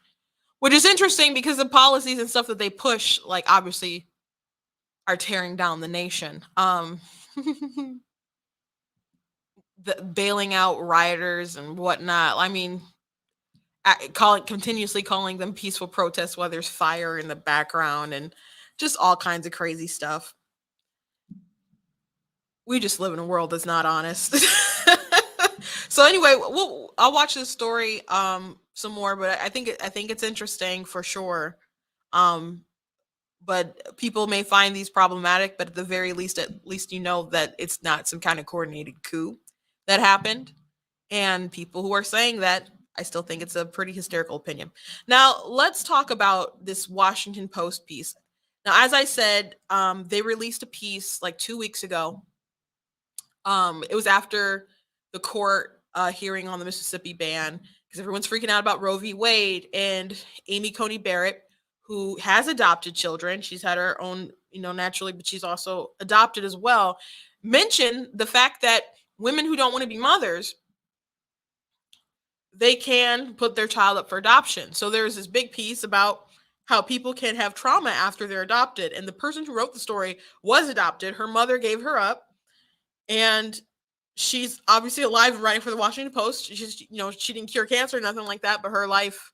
Speaker 1: Which is interesting because the policies and stuff that they push, like, obviously are tearing down the nation. The bailing out rioters and whatnot. I mean, continuously calling them peaceful protests while there's fire in the background and just all kinds of crazy stuff. We just live in a world that's not honest. So anyway, I'll watch this story some more, but I think it's interesting for sure. But people may find these problematic, but at the very least, you know that it's not some kind of coordinated coup that happened. And people who are saying that, I still think it's a pretty hysterical opinion. Now, let's talk about this Washington Post piece. Now, as I said, they released a piece like 2 weeks ago. It was after the court hearing on the Mississippi ban, because everyone's freaking out about Roe v. Wade, and Amy Coney Barrett, who has adopted children, she's had her own, naturally, but she's also adopted as well, mentioned the fact that women who don't want to be mothers, they can put their child up for adoption. So there's this big piece about how people can have trauma after they're adopted. And the person who wrote the story was adopted. Her mother gave her up, and she's obviously alive and writing for the Washington Post. She's, she didn't cure cancer or nothing like that, but her life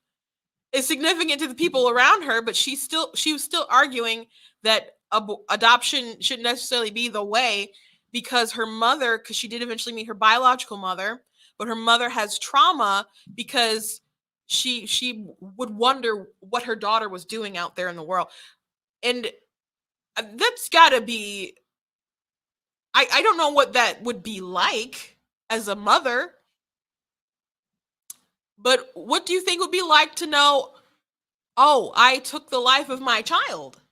Speaker 1: is significant to the people around her. But she was still arguing that adoption shouldn't necessarily be the way, because her mother, because she did eventually meet her biological mother, but her mother has trauma because she would wonder what her daughter was doing out there in the world. And that's got to be, I don't know what that would be like as a mother, but what do you think would be like to know, oh, I took the life of my child?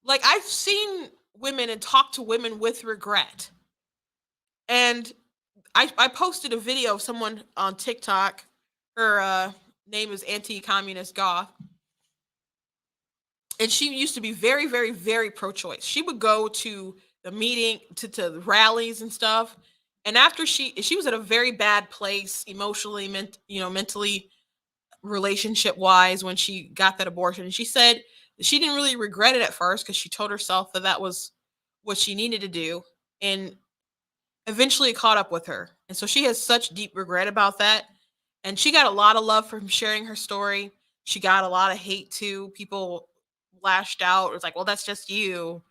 Speaker 1: Like, I've seen women and talked to women with regret. And I posted a video of someone on TikTok. Her name is Anti-Communist Goth. And she used to be very, very, very pro-choice. She would go to the meeting, to the rallies and stuff. And after she was at a very bad place emotionally, mentally, relationship-wise, when she got that abortion. And she said She didn't really regret it at first because she told herself that that was what she needed to do. And eventually it caught up with her. And so she has such deep regret about that. And she got a lot of love from sharing her story. She got a lot of hate too. People lashed out. It was like, well, that's just you.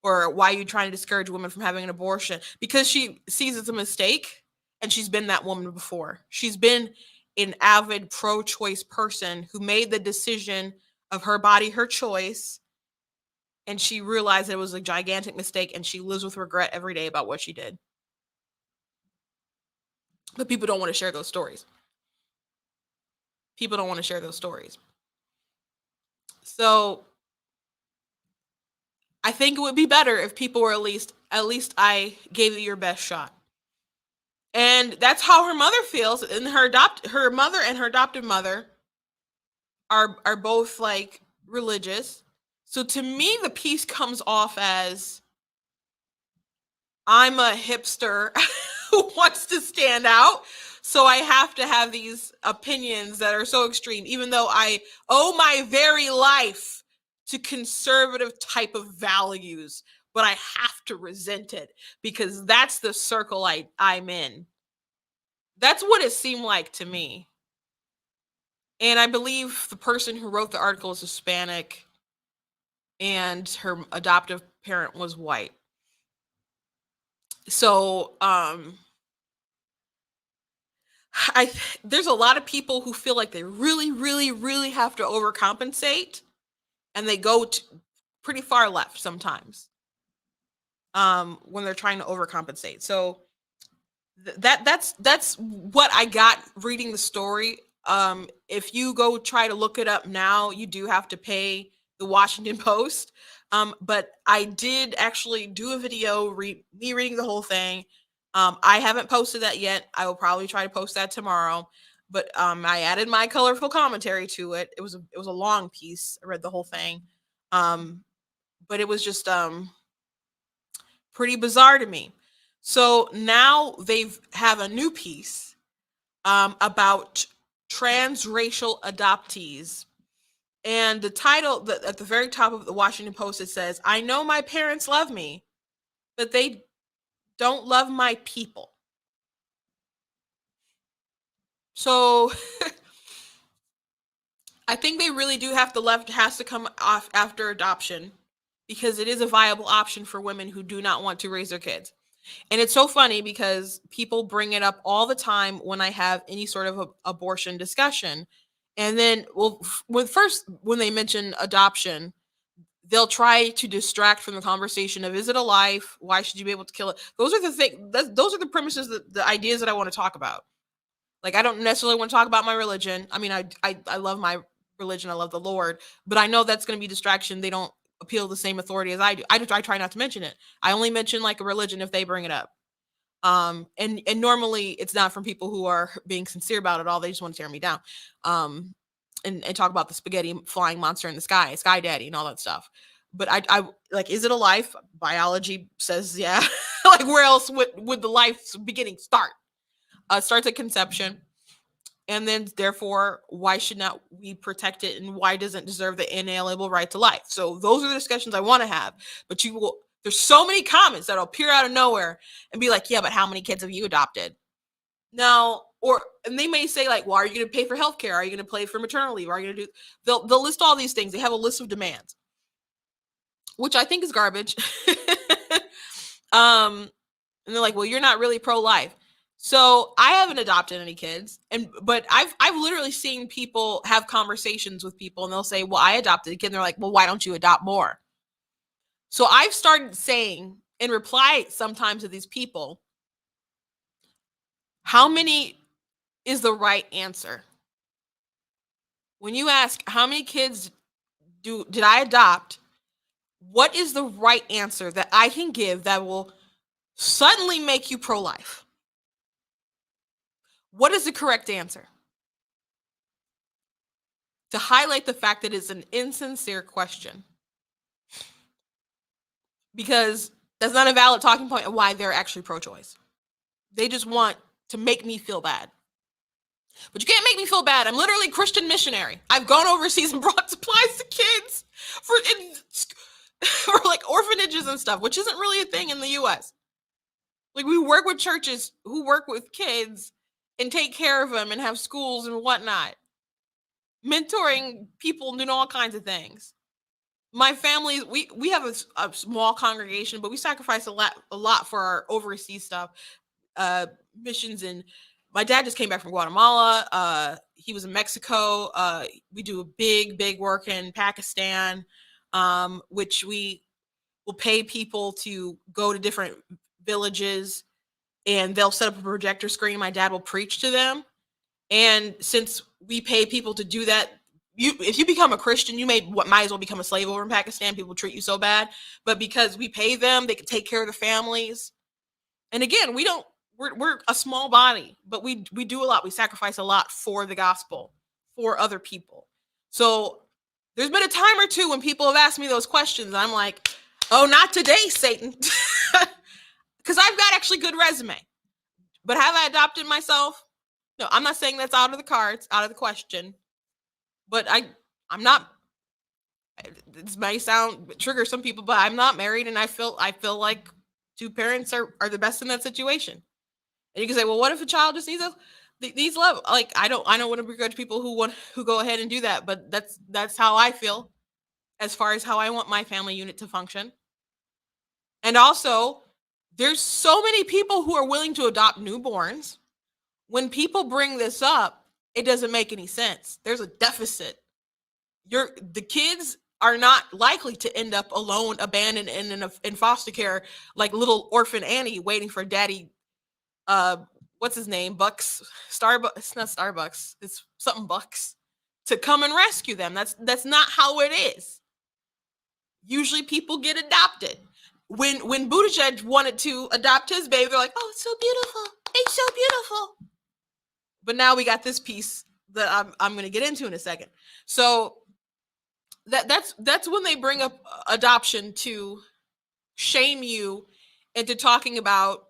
Speaker 1: Or why are you trying to discourage women from having an abortion? Because she sees it's a mistake and she's been that woman before. She's been an avid pro-choice person who made the decision of her body, her choice, and she realized it was a gigantic mistake and she lives with regret every day about what she did. But people don't want to share those stories. People don't want to share those stories. So I think it would be better if people were at least I gave it your best shot. And that's how her mother feels. And her mother and her adopted mother are both like religious. So to me, the piece comes off as I'm a hipster who wants to stand out. So I have to have these opinions that are so extreme, even though I owe my very life to conservative type of values, but I have to resent it because that's the circle I'm in. That's what it seemed like to me. And I believe the person who wrote the article is Hispanic and her adoptive parent was white. So, there's a lot of people who feel like they really, really, really have to overcompensate, and they go pretty far left sometimes when they're trying to overcompensate. So that's what I got reading the story. If you go try to look it up now, you do have to pay the Washington Post. But I did actually do a video, me reading the whole thing. I haven't posted that yet. I will probably try to post that tomorrow. But I added my colorful commentary to it. It was a long piece. I read the whole thing. But it was just pretty bizarre to me. So now they have a new piece about transracial adoptees. And the title at the very top of the Washington Post, it says, I know my parents love me, but they don't love my people. So I think they really do have the left has to come off after adoption because it is a viable option for women who do not want to raise their kids. And it's so funny because people bring it up all the time when I have any sort of abortion discussion. And then, when they mention adoption, they'll try to distract from the conversation of, is it a life? Why should you be able to kill it? Those are the things, those are the premises, the ideas that I want to talk about. Like, I don't necessarily want to talk about my religion. I mean, I love my religion. I love the Lord, but I know that's going to be distraction. They don't appeal to the same authority as I do. I try not to mention it. I only mention like a religion if they bring it up. And normally it's not from people who are being sincere about it all. They just want to tear me down. And talk about the spaghetti flying monster in the sky, sky daddy and all that stuff. But I like, is it a life? Biology says, yeah. Like, where else would the life's beginning start? Starts at conception. And then therefore, why should not we protect it? And why doesn't it deserve the inalienable right to life? So those are the discussions I want to have, but there's so many comments that'll appear out of nowhere and be like, yeah, but how many kids have you adopted? Now, and they may say like, well, are you going to pay for healthcare? Are you going to pay for maternal leave? Are you going to do, they'll list all these things. They have a list of demands, which I think is garbage. And they're like, well, you're not really pro-life. So I haven't adopted any kids, but I've literally seen people have conversations with people and they'll say, well, I adopted a kid. And they're like, well, why don't you adopt more? So I've started saying in reply sometimes to these people, how many is the right answer? When you ask how many kids did I adopt, what is the right answer that I can give that will suddenly make you pro-life? What is the correct answer? To highlight the fact that it's an insincere question. Because that's not a valid talking point of why they're actually pro-choice. They just want to make me feel bad. But you can't make me feel bad. I'm literally a Christian missionary. I've gone overseas and brought supplies to kids for for like orphanages and stuff, which isn't really a thing in the US. Like we work with churches who work with kids and take care of them and have schools and whatnot, mentoring people and doing all kinds of things. My family, we have a small congregation, but we sacrifice a lot for our overseas stuff, missions. And my dad just came back from Guatemala. He was in Mexico. We do a big work in Pakistan, which we will pay people to go to different villages, and they'll set up a projector screen. My dad will preach to them. And since we pay people to do that, if you become a Christian, you might as well become a slave over in Pakistan. People treat you so bad, but because we pay them, they can take care of the families. And again, we're a small body, but we do a lot. We sacrifice a lot for the gospel, for other people. So there's been a time or two when people have asked me those questions, and I'm like, oh, not today, Satan, because I've got actually good resume. But have I adopted myself? No, I'm not saying that's out of the cards, out of the question. But I'm not. This may trigger some people, but I'm not married, and I feel like two parents are the best in that situation. And you can say, well, what if a child just needs love? Like I don't want to begrudge people who go ahead and do that, but that's how I feel as far as how I want my family unit to function. And also, there's so many people who are willing to adopt newborns. When people bring this up, it doesn't make any sense. There's a deficit. The kids are not likely to end up alone, abandoned, in foster care, like little orphan Annie waiting for daddy. What's his name? Bucks. Starbucks. It's not Starbucks. It's something Bucks to come and rescue them. That's not how it is. Usually, people get adopted. When Buttigieg wanted to adopt his baby, they're like, "Oh, it's so beautiful. It's so beautiful." But now we got this piece that I'm going to get into in a second. So that's when they bring up adoption to shame you into talking about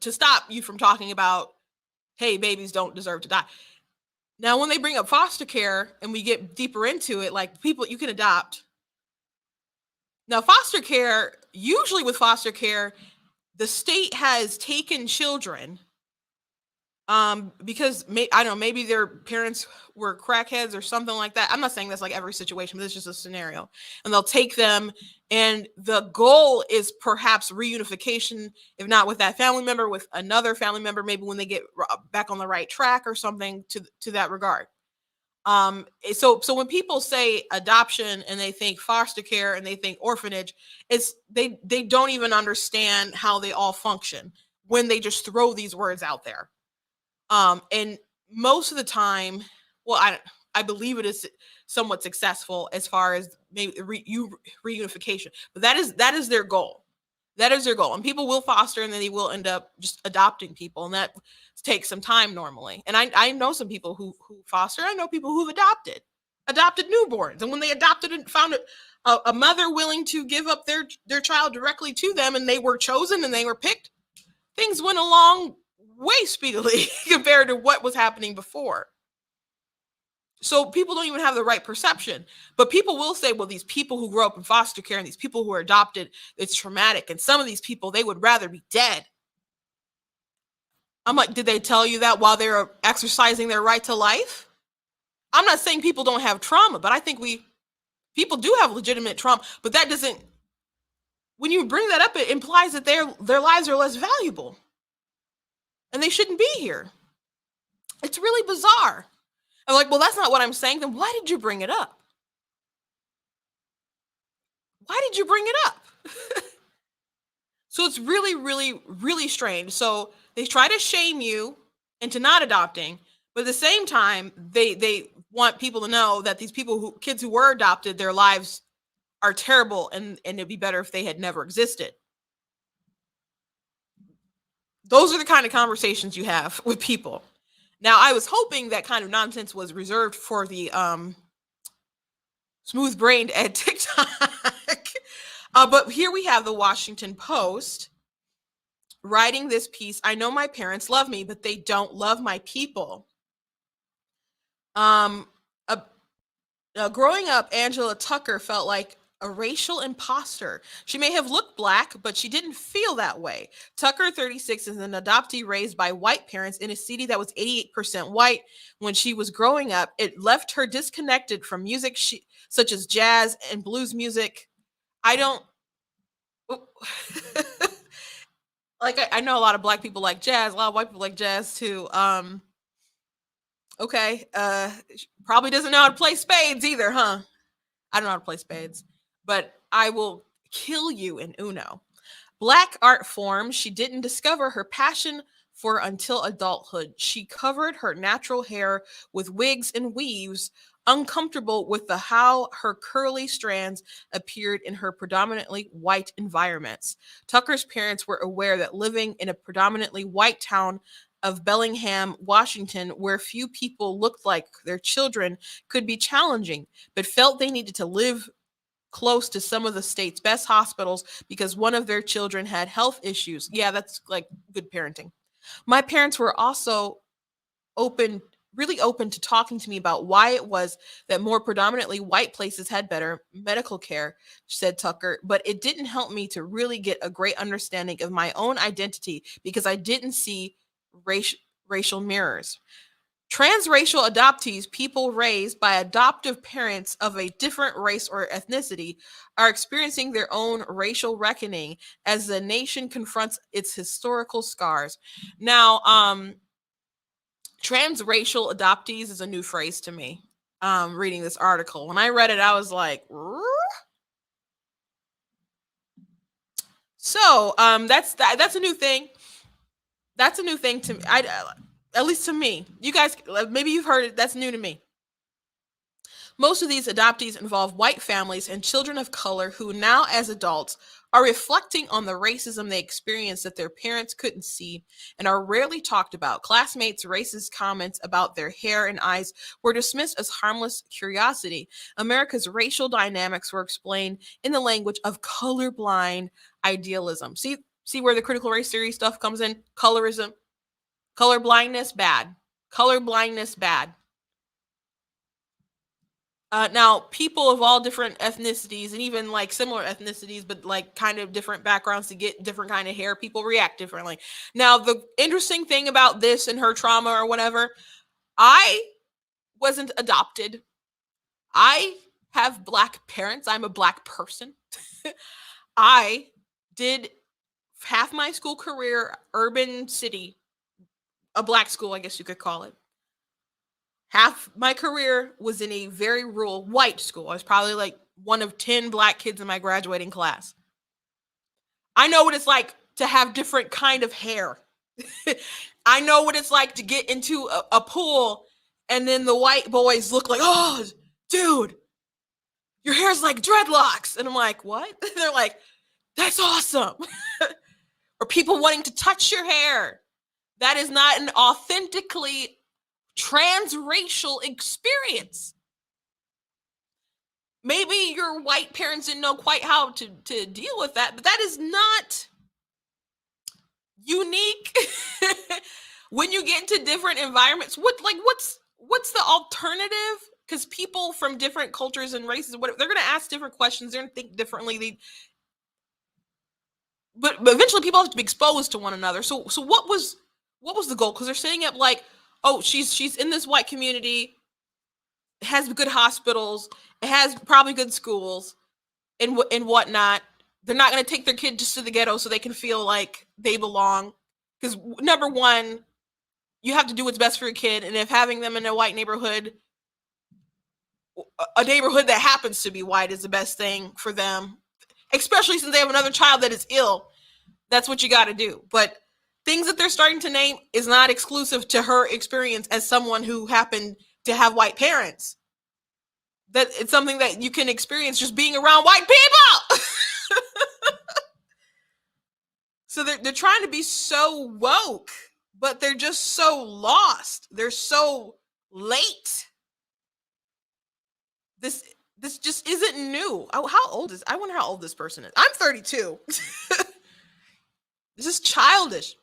Speaker 1: to stop you from talking about, hey, babies don't deserve to die. Now, when they bring up foster care and we get deeper into it, like people you can adopt. Now, usually with foster care, the state has taken children because I don't know, maybe their parents were crackheads or something like that. I'm not saying that's like every situation, but it's just a scenario. And they'll take them, and the goal is perhaps reunification, if not with that family member, with another family member, maybe when they get back on the right track or something to that regard. So when people say adoption and they think foster care and they think orphanage, they don't even understand how they all function when they just throw these words out there. And most of the time, well, I believe it is somewhat successful as far as maybe reunification, but that is their goal. That is their goal. And people will foster and then they will end up just adopting people. And that takes some time normally. And I know some people who foster. I know people who've adopted newborns. And when they adopted and found a mother willing to give up their child directly to them, and they were chosen and they were picked, things went along way speedily compared to what was happening before. So people don't even have the right perception. But people will say, well, these people who grow up in foster care and these people who are adopted, it's traumatic. And some of these people, they would rather be dead. I'm like, did they tell you that while they're exercising their right to life? I'm not saying people don't have trauma, but I think people do have legitimate trauma. But that doesn't, when you bring that up, it implies that their lives are less valuable. And they shouldn't be here. It's really bizarre. I'm like, well, that's not what I'm saying. Then why did you bring it up? Why did you bring it up? So it's really, really, really strange. So they try to shame you into not adopting, but at the same time, they want people to know that these kids who were adopted, their lives are terrible, and it'd be better if they had never existed. Those are the kind of conversations you have with people. Now, I was hoping that kind of nonsense was reserved for the smooth-brained at TikTok. But here we have the Washington Post writing this piece. I know my parents love me, but they don't love my people. Now, growing up, Angela Tucker felt like a racial imposter. She may have looked black, but she didn't feel that way. Tucker, 36, is an adoptee raised by white parents in a city that was 88% white. When she was growing up, it left her disconnected from music such as jazz and blues music. I don't. Like, I know a lot of black people like jazz, a lot of white people like jazz too. Okay. Probably doesn't know how to play spades either, huh? I don't know how to play spades, but I will kill you in Uno. Black art form she didn't discover her passion for until adulthood. She covered her natural hair with wigs and weaves, uncomfortable with the how her curly strands appeared in her predominantly white environments. Tucker's parents were aware that living in a predominantly white town of Bellingham, Washington, where few people looked like their children, could be challenging, but felt they needed to live close to some of the state's best hospitals because one of their children had health issues. Yeah, that's like good parenting. My parents were also open, really open to talking to me about why it was that more predominantly white places had better medical care, said Tucker, but it didn't help me to really get a great understanding of my own identity because I didn't see racial mirrors. Transracial adoptees, people raised by adoptive parents of a different race or ethnicity, are experiencing their own racial reckoning as the nation confronts its historical scars. Now, transracial adoptees is a new phrase to me. Reading this article, when I read it, I was like, so that's a new thing. That's a new thing to me. At least to me. You guys, maybe you've heard it. That's new to me. Most of these adoptees involve white families and children of color who now, as adults, are reflecting on the racism they experienced that their parents couldn't see and are rarely talked about. Classmates' racist comments about their hair and eyes were dismissed as harmless curiosity. America's racial dynamics were explained in the language of colorblind idealism. See where the critical race theory stuff comes in? Colorism, color blindness, bad. Color blindness, bad. Now, people of all different ethnicities and even like similar ethnicities, but like kind of different backgrounds to get different kind of hair, people react differently. Now, the interesting thing about this and her trauma or whatever, I wasn't adopted. I have black parents. I'm a black person. I did half my school career, urban city, a black school, I guess you could call it. Half my career was in a very rural white school. I was probably like one of 10 black kids in my graduating class. I know what it's like to have different kind of hair. I know what it's like to get into a pool and then the white boys look like, oh, dude, your hair's like dreadlocks. And I'm like, what? They're like, that's awesome. Or people wanting to touch your hair. That is not an authentically transracial experience. Maybe your white parents didn't know quite how to deal with that, but that is not unique. When you get into different environments, what's the alternative? Because people from different cultures and races, they're going to ask different questions. They're going to think differently. But eventually, people have to be exposed to one another. So what was the goal? Because they're saying it like, oh, she's in this white community, it has good hospitals, it has probably good schools, and whatnot. They're not going to take their kid just to the ghetto so they can feel like they belong. Because number one, you have to do what's best for your kid, and if having them in a white neighborhood, a neighborhood that happens to be white, is the best thing for them, especially since they have another child that is ill, that's what you got to do. But things that they're starting to name is not exclusive to her experience as someone who happened to have white parents. That it's something that you can experience just being around white people. So they're trying to be so woke, but they're just so lost. They're so late. This just isn't new. Oh, I wonder how old this person is. I'm 32. This is childish.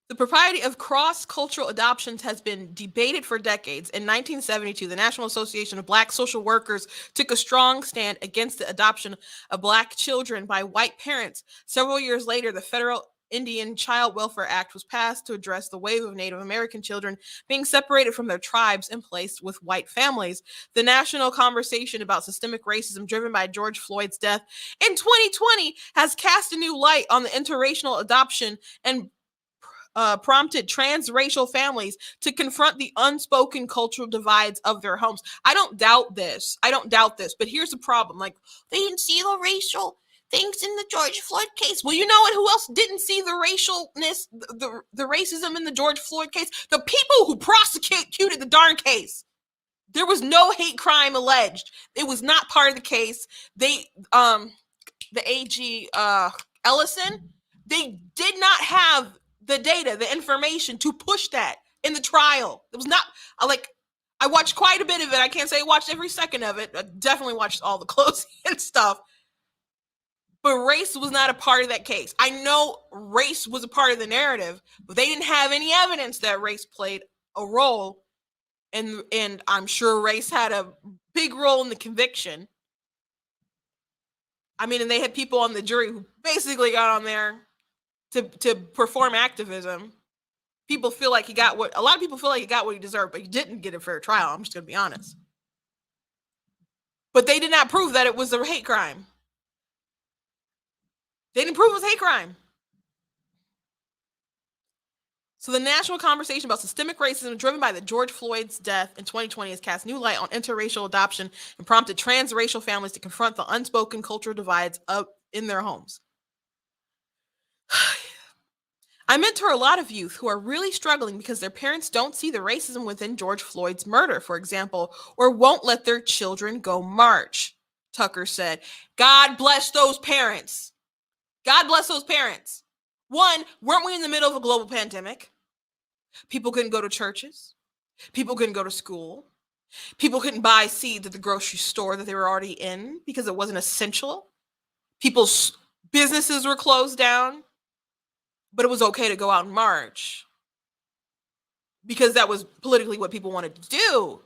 Speaker 1: The propriety of cross-cultural adoptions has been debated for decades. In 1972, the National Association of Black Social Workers took a strong stand against the adoption of Black children by white parents. Several years later, the Federal Indian Child Welfare Act was passed to address the wave of Native American children being separated from their tribes and placed with white families. The national conversation about systemic racism driven by George Floyd's death in 2020 has cast a new light on the interracial adoption and prompted transracial families to confront the unspoken cultural divides of their homes. I don't doubt this. But here's the problem. Like, they didn't see the racial things in the George Floyd case. Well, you know what? Who else didn't see the racialness, the racism in the George Floyd case? The people who prosecuted the darn case. There was no hate crime alleged. It was not part of the case. The AG Ellison, they did not have the data, the information to push that in the trial. It was not I watched quite a bit of it. I can't say I watched every second of it. I definitely watched all the closing and stuff. But race was not a part of that case. I know race was a part of the narrative, but they didn't have any evidence that race played a role. And I'm sure race had a big role in the conviction. I mean, and they had people on the jury who basically got on there to perform activism. A lot of people feel like he got what he deserved, but he didn't get a fair trial. I'm just going to be honest. But they did not prove that it was a hate crime. They didn't prove it was hate crime. So the national conversation about systemic racism driven by the George Floyd's death in 2020 has cast new light on interracial adoption and prompted transracial families to confront the unspoken cultural divides in their homes. I mentor a lot of youth who are really struggling because their parents don't see the racism within George Floyd's murder, for example, or won't let their children go march, Tucker said. God bless those parents. God bless those parents. One, weren't we in the middle of a global pandemic? People couldn't go to churches. People couldn't go to school. People couldn't buy seeds at the grocery store that they were already in because it wasn't essential. People's businesses were closed down. But it was okay to go out and march because that was politically what people wanted to do.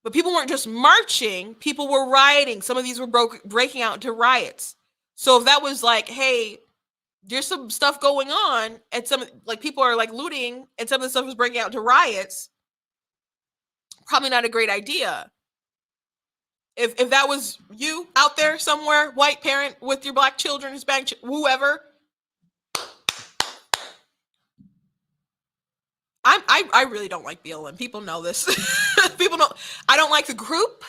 Speaker 1: But people weren't just marching, people were rioting. Some of these were breaking out into riots. So if that was like, hey, there's some stuff going on, and people are like looting, and some of the stuff was breaking out into riots, probably not a great idea. If that was you out there somewhere, white parent with your Black children, Hispanic, whoever, I really don't like BLM. People know this. People know I don't like the group.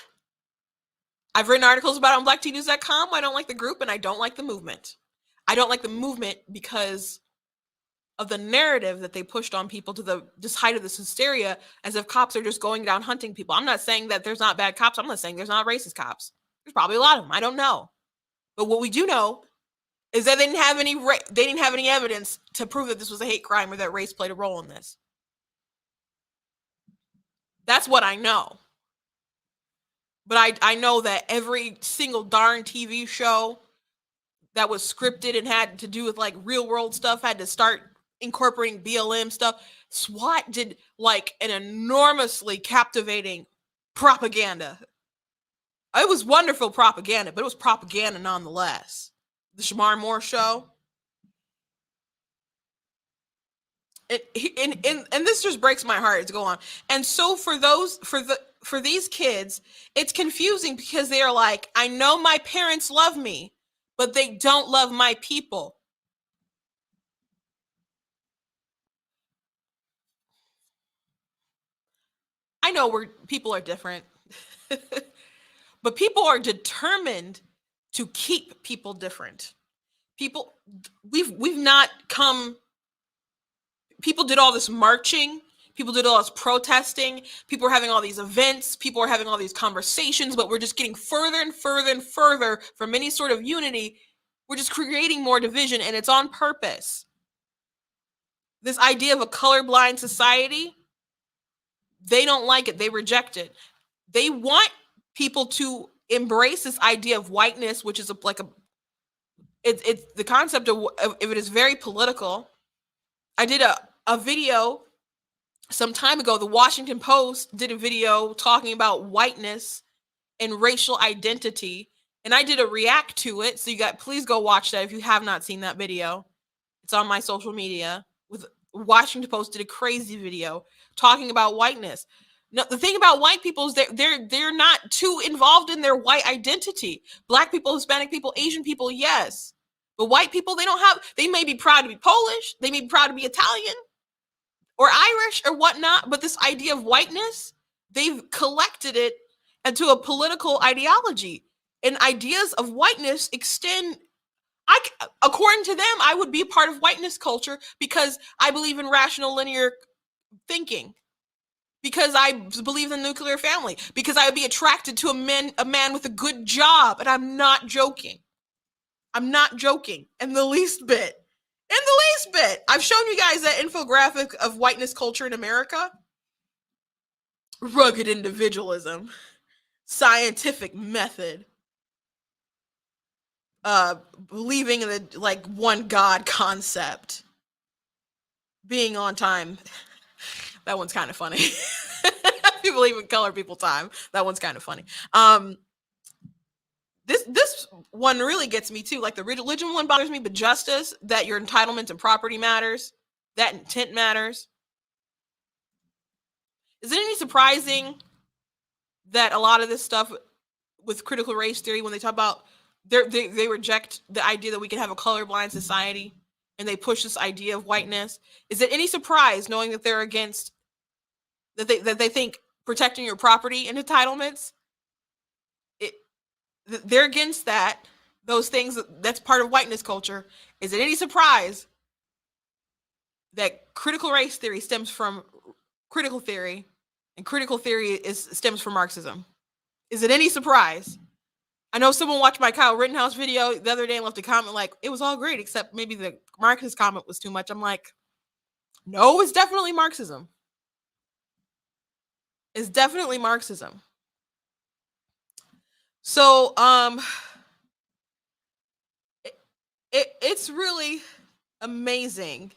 Speaker 1: I've written articles about it on blacktnews.com. I don't like the group, and I don't like the movement. I don't like the movement because of the narrative that they pushed on people to this height of this hysteria, as if cops are just going down hunting people. I'm not saying that there's not bad cops. I'm not saying there's not racist cops. There's probably a lot of them. I don't know. But what we do know is that they didn't have any evidence to prove that this was a hate crime or that race played a role in this. That's what I know. But I know that every single darn TV show that was scripted and had to do with like real world stuff had to start incorporating BLM stuff. SWAT did like an enormously captivating propaganda. It was wonderful propaganda, but it was propaganda nonetheless. The Shamar Moore show. And this just breaks my heart to go on. And so for these kids, it's confusing because they are like, I know my parents love me, but they don't love my people. I know people are different, but people are determined to keep people different. We've not come. People did all this marching. People did all this protesting. People are having all these events. People are having all these conversations, but we're just getting further and further and further from any sort of unity. We're just creating more division, and it's on purpose. This idea of a colorblind society, they don't like it. They reject it. They want people to embrace this idea of whiteness, which is it's the concept of it is very political. I did a video some time ago. The Washington Post did a video talking about whiteness and racial identity, and I did a react to it. So please go watch that if you have not seen that video. It's on my social media. With Washington Post did a crazy video talking about whiteness. No, the thing about white people is they're not too involved in their white identity. Black people, Hispanic people, Asian people, yes. But white people, they may be proud to be Polish, they may be proud to be Italian or Irish or whatnot, but this idea of whiteness, they've collected it into a political ideology. And ideas of whiteness extend, according to them, I would be a part of whiteness culture because I believe in rational linear thinking, because I believe in the nuclear family, because I would be attracted to a man with a good job. And I'm not joking. I'm not joking in the least bit. In the least bit. I've shown you guys that infographic of whiteness culture in America. Rugged individualism, scientific method, believing in the one God concept, being on time. That one's kind of funny. You believe in color people time. That one's kind of funny. This one really gets me too. Like the religion one bothers me, but justice, that your entitlement and property matters, that intent matters. Is it any surprising that a lot of this stuff with critical race theory, when they talk about, they reject the idea that we can have a colorblind society, and they push this idea of whiteness? Is it any surprise, knowing that they're against, that they think protecting your property and entitlements, they're against that, those things, that's part of whiteness culture? Is it any surprise that critical race theory stems from critical theory, and critical theory stems from Marxism? Is it any surprise? I know someone watched my Kyle Rittenhouse video the other day and left a comment like, it was all great, except maybe the Marxist comment was too much. I'm like, no, it's definitely Marxism. It's definitely Marxism. So, it's really amazing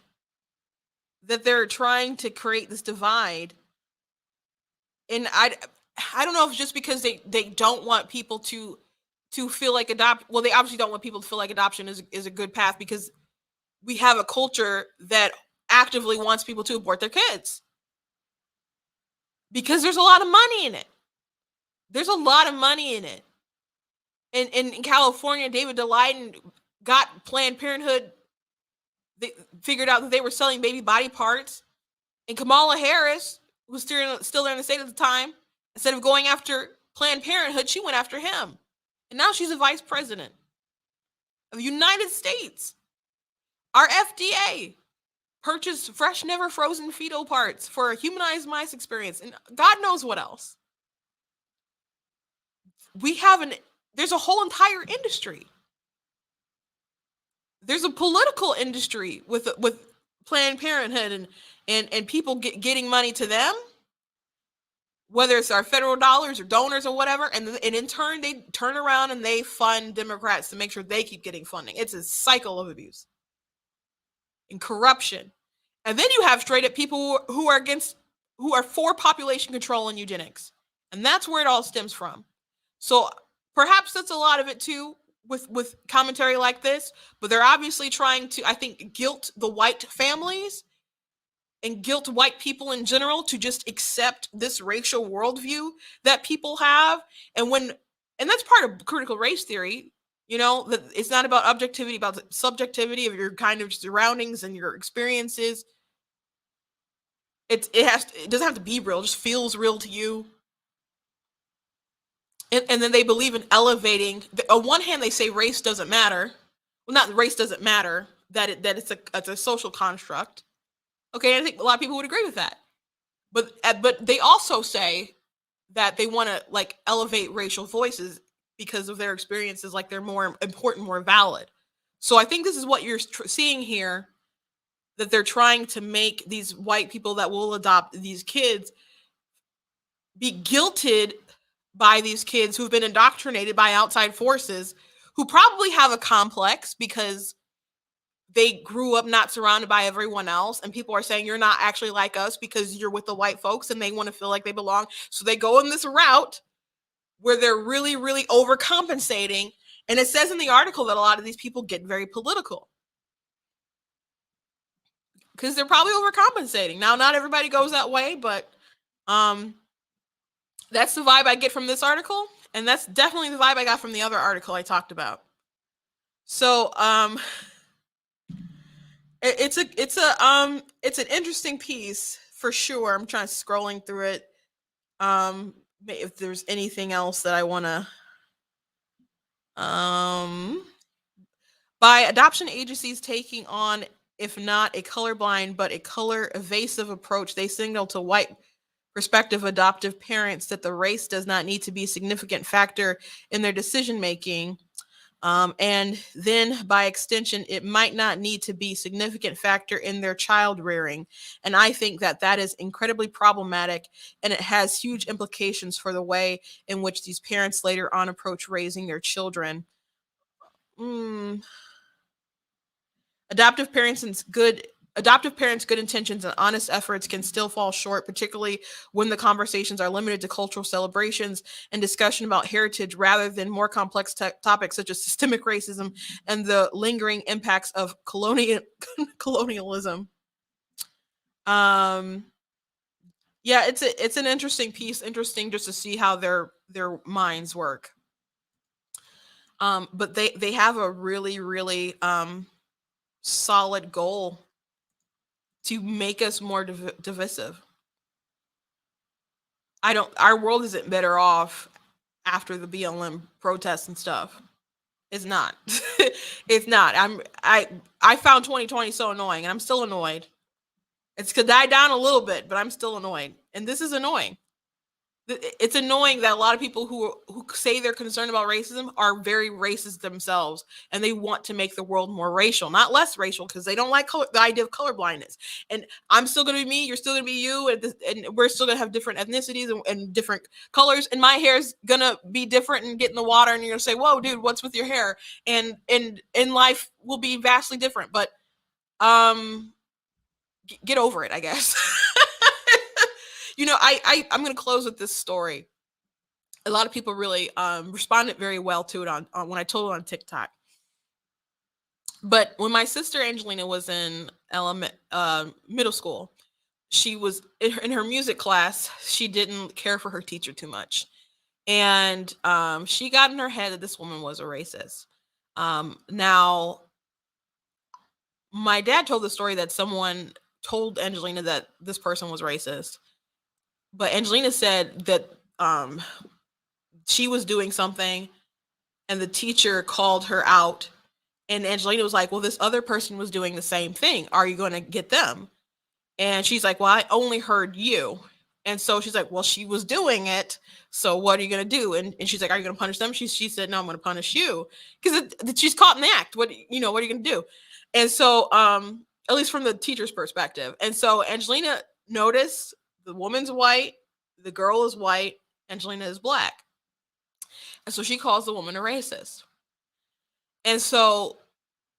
Speaker 1: that they're trying to create this divide. And I don't know if it's just because they don't want people to feel like well, they obviously don't want people to feel like adoption is a good path, because we have a culture that actively wants people to abort their kids, because there's a lot of money in it. There's a lot of money in it. In California, David Daleiden got Planned Parenthood. They figured out that they were selling baby body parts, and Kamala Harris was still there in the state at the time. Instead of going after Planned Parenthood, she went after him, and now she's a vice president of the United States. Our FDA purchased fresh, never frozen fetal parts for a humanized mice experience, and God knows what else. There's a whole entire industry. There's a political industry with Planned Parenthood and people getting money to them, whether it's our federal dollars or donors or whatever, and in turn they turn around and they fund Democrats to make sure they keep getting funding. It's a cycle of abuse and corruption. And then you have straight up people who are for population control and eugenics, and that's where it all stems from. So perhaps that's a lot of it too, with commentary like this, but they're obviously trying to, I think, guilt the white families and guilt white people in general to just accept this racial worldview that people have. And that's part of critical race theory, that it's not about objectivity, about the subjectivity of your kind of surroundings and your experiences. It doesn't have to be real, it just feels real to you. And then they believe in elevating. On one hand, they say race doesn't matter. Well, not race doesn't matter, that it's a social construct. Okay, I think a lot of people would agree with that. But they also say that they want to elevate racial voices because of their experiences, like they're more important, more valid. So I think this is what you're seeing here, that they're trying to make these white people that will adopt these kids be guilted by these kids who've been indoctrinated by outside forces, who probably have a complex because they grew up not surrounded by everyone else, and people are saying you're not actually like us because you're with the white folks, and they want to feel like they belong. So they go in this route where they're really, really overcompensating. And it says in the article that a lot of these people get very political because they're probably overcompensating. Now, not everybody goes that way, but that's the vibe I get from this article, and that's definitely the vibe I got from the other article I talked about. So it's an interesting piece for sure. I'm trying to scrolling through it. If there's anything else that I want to by adoption agencies taking on, if not a colorblind but a color evasive approach, they signal to white prospective adoptive parents that the race does not need to be a significant factor in their decision making. And then by extension, it might not need to be a significant factor in their child rearing. And I think that that is incredibly problematic, and it has huge implications for the way in which these parents later on approach raising their children. Adoptive parents' good intentions and honest efforts can still fall short, particularly when the conversations are limited to cultural celebrations and discussion about heritage rather than more complex topics such as systemic racism and the lingering impacts of colonialism. Yeah, it's an interesting piece. Interesting just to see how their minds work. But they have a really, really solid goal to make us more divisive. Our world isn't better off after the BLM protests and stuff. It's not. It's not. I found 2020 so annoying, and I'm still annoyed. It's could die down a little bit, but I'm still annoyed. And this is annoying. It's annoying that a lot of people who say they're concerned about racism are very racist themselves, and they want to make the world more racial, not less racial, because they don't like the idea of colorblindness. And I'm still going to be me, you're still going to be you, and we're still going to have different ethnicities and different colors, and my hair is going to be different and get in the water, and you're going to say, whoa, dude, what's with your hair? And life will be vastly different, but get over it, I guess. I'm going to close with this story. A lot of people really responded very well to it on when I told it on TikTok. But when my sister Angelina was in middle school, she was in her music class. She didn't care for her teacher too much, and she got in her head that this woman was a racist. Now, my dad told the story that someone told Angelina that this person was racist. But Angelina said that she was doing something and the teacher called her out. And Angelina was like, well, this other person was doing the same thing. Are you going to get them? And she's like, well, I only heard you. And so she's like, well, she was doing it. So what are you going to do? And she's like, are you going to punish them? She said, no, I'm going to punish you. Because she's caught in the act. What are you going to do? And so, at least from the teacher's perspective. And so Angelina noticed the woman's white, the girl is white, Angelina is black. And so she calls the woman a racist. And so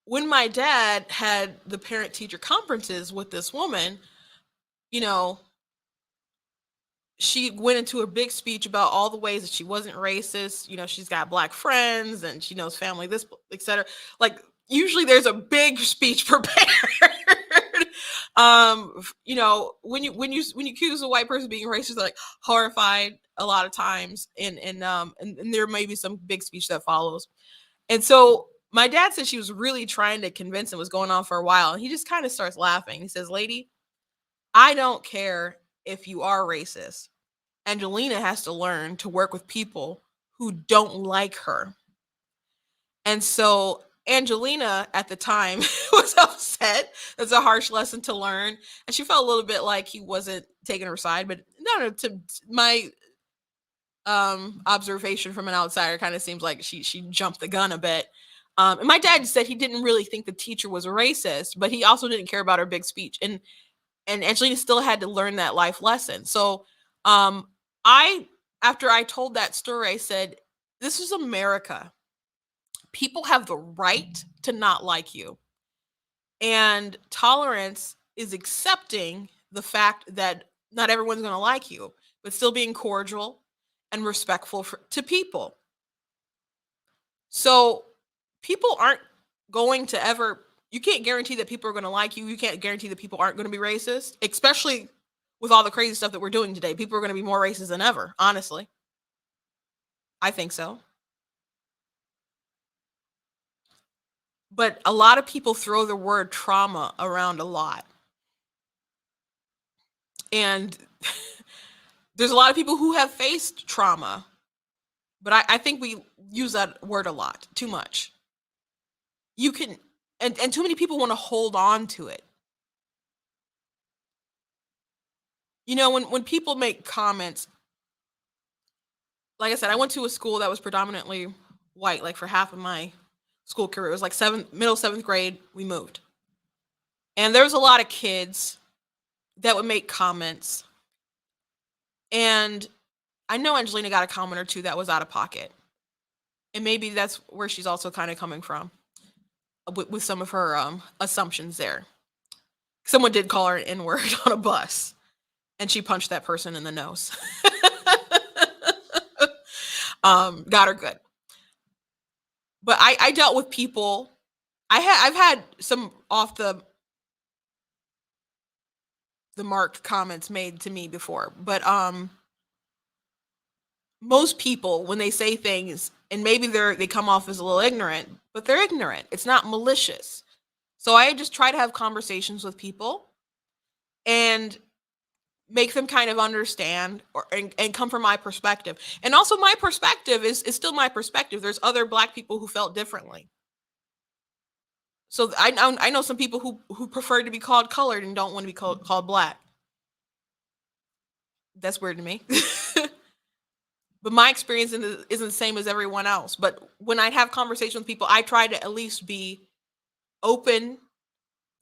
Speaker 1: when my dad had the parent-teacher conferences with this woman, she went into a big speech about all the ways that she wasn't racist. She's got black friends and she knows family, this, etc. Like, usually there's a big speech prepared. When you accuse a white person of being racist, they're like horrified a lot of times, and there may be some big speech that follows. And so my dad said she was really trying to convince him. It was going on for a while, and he just kind of starts laughing. He says, lady, I don't care if you are racist. Angelina has to learn to work with people who don't like her. And so Angelina at the time was upset. That's a harsh lesson to learn. And she felt a little bit like he wasn't taking her side, but no, to my observation from an outsider, kind of seems like she jumped the gun a bit. And my dad said he didn't really think the teacher was a racist, but he also didn't care about her big speech. And Angelina still had to learn that life lesson. So after I told that story, I said, this is America. People have the right to not like you. And tolerance is accepting the fact that not everyone's going to like you, but still being cordial and respectful to people. So people aren't going to ever, you can't guarantee that people are going to like you. You can't guarantee that people aren't going to be racist, especially with all the crazy stuff that we're doing today. People are going to be more racist than ever, honestly. I think so. But a lot of people throw the word trauma around a lot. And there's a lot of people who have faced trauma, but I think we use that word a lot, too much. You can, and too many people want to hold on to it. You know, when people make comments, like I said, I went to a school that was predominantly white, like for half of my school career. It was like middle 7th grade, we moved. And there was a lot of kids that would make comments. And I know Angelina got a comment or two that was out of pocket. And maybe that's where she's also kind of coming from with some of her assumptions there. Someone did call her an N-word on a bus, and she punched that person in the nose. Got her good. But I dealt with people. I've had some off the mark comments made to me before, but most people, when they say things, and maybe they come off as a little ignorant, but they're ignorant. It's not malicious. So I just try to have conversations with people and make them kind of understand and come from my perspective. And also my perspective is still my perspective. There's other Black people who felt differently. So I know some people who prefer to be called colored and don't want to be called Black. That's weird to me. But my experience isn't the same as everyone else. But when I have conversations with people, I try to at least be open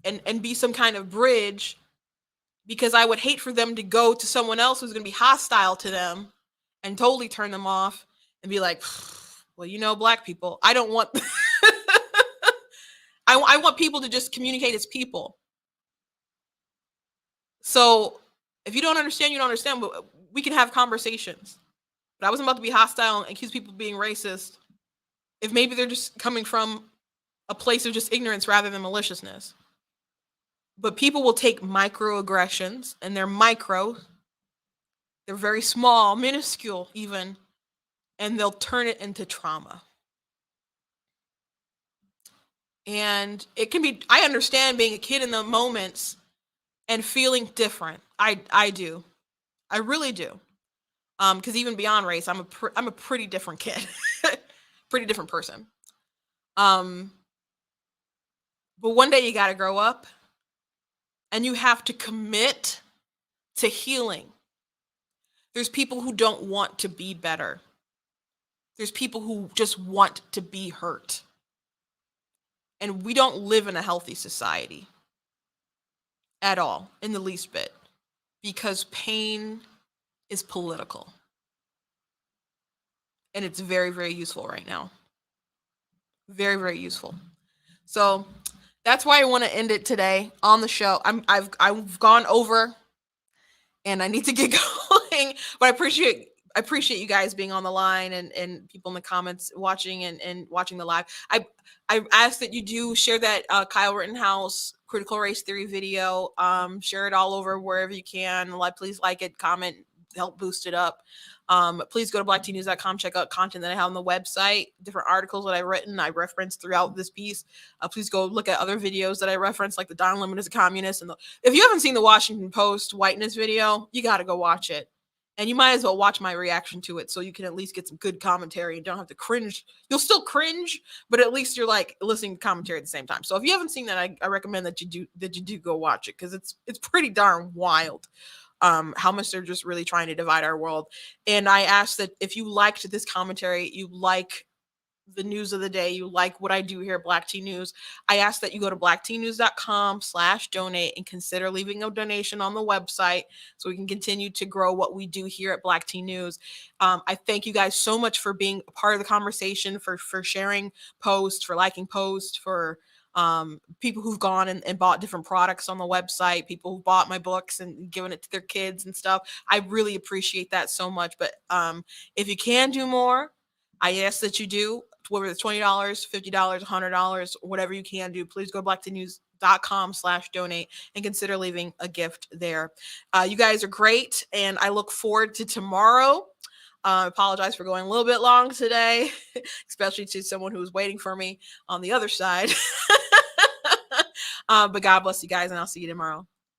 Speaker 1: and be some kind of bridge, because I would hate for them to go to someone else who's going to be hostile to them and totally turn them off and be like, well, you know, Black people. I don't want... I want people to just communicate as people. So if you don't understand, you don't understand, but we can have conversations. But I wasn't about to be hostile and accuse people of being racist if maybe they're just coming from a place of just ignorance rather than maliciousness. But people will take microaggressions, and they're very small, minuscule even, and they'll turn it into trauma. And it can be, I understand being a kid in the moments and feeling different. I do. I really do. Because even beyond race, I'm a pretty different kid. Pretty different person. But one day you got to grow up, and you have to commit to healing. There's people who don't want to be better. There's people who just want to be hurt. And we don't live in a healthy society at all, in the least bit, because pain is political. And it's very, very useful right now. Very, very useful. So that's why I want to end it today on the show. I've gone over, and I need to get going, but I appreciate you guys being on the line and people in the comments watching and watching the live. I ask that you do share that Kyle Rittenhouse critical race theory video. Share it all over wherever you can. Please like it, comment, help boost it up. Please go to blacktnews.com, check out content that I have on the website, different articles that I've written, I referenced throughout this piece. Please go look at other videos that I referenced, like the Don Lemon is a communist. And if you haven't seen the Washington Post whiteness video, you got to go watch it. And you might as well watch my reaction to it so you can at least get some good commentary and don't have to cringe. You'll still cringe, but at least you're like listening to commentary at the same time. So if you haven't seen that, I recommend that you do go watch it, because it's pretty darn wild. How much they're just really trying to divide our world. And I ask that if you liked this commentary, you like the news of the day, you like what I do here at Black Tea News, I ask that you go to blacktnews.com/donate and consider leaving a donation on the website so we can continue to grow what we do here at Black Tea News. I thank you guys so much for being a part of the conversation, for sharing posts, for liking posts, for people who've gone and bought different products on the website, people who bought my books and given it to their kids and stuff. I really appreciate that so much. But if you can do more, I ask that you do. Whether it's $20, $50, $100, whatever you can do, please go to blacktenews.com/donate and consider leaving a gift there. You guys are great, and I look forward to tomorrow. I apologize for going a little bit long today, especially to someone who was waiting for me on the other side. But God bless you guys, and I'll see you tomorrow.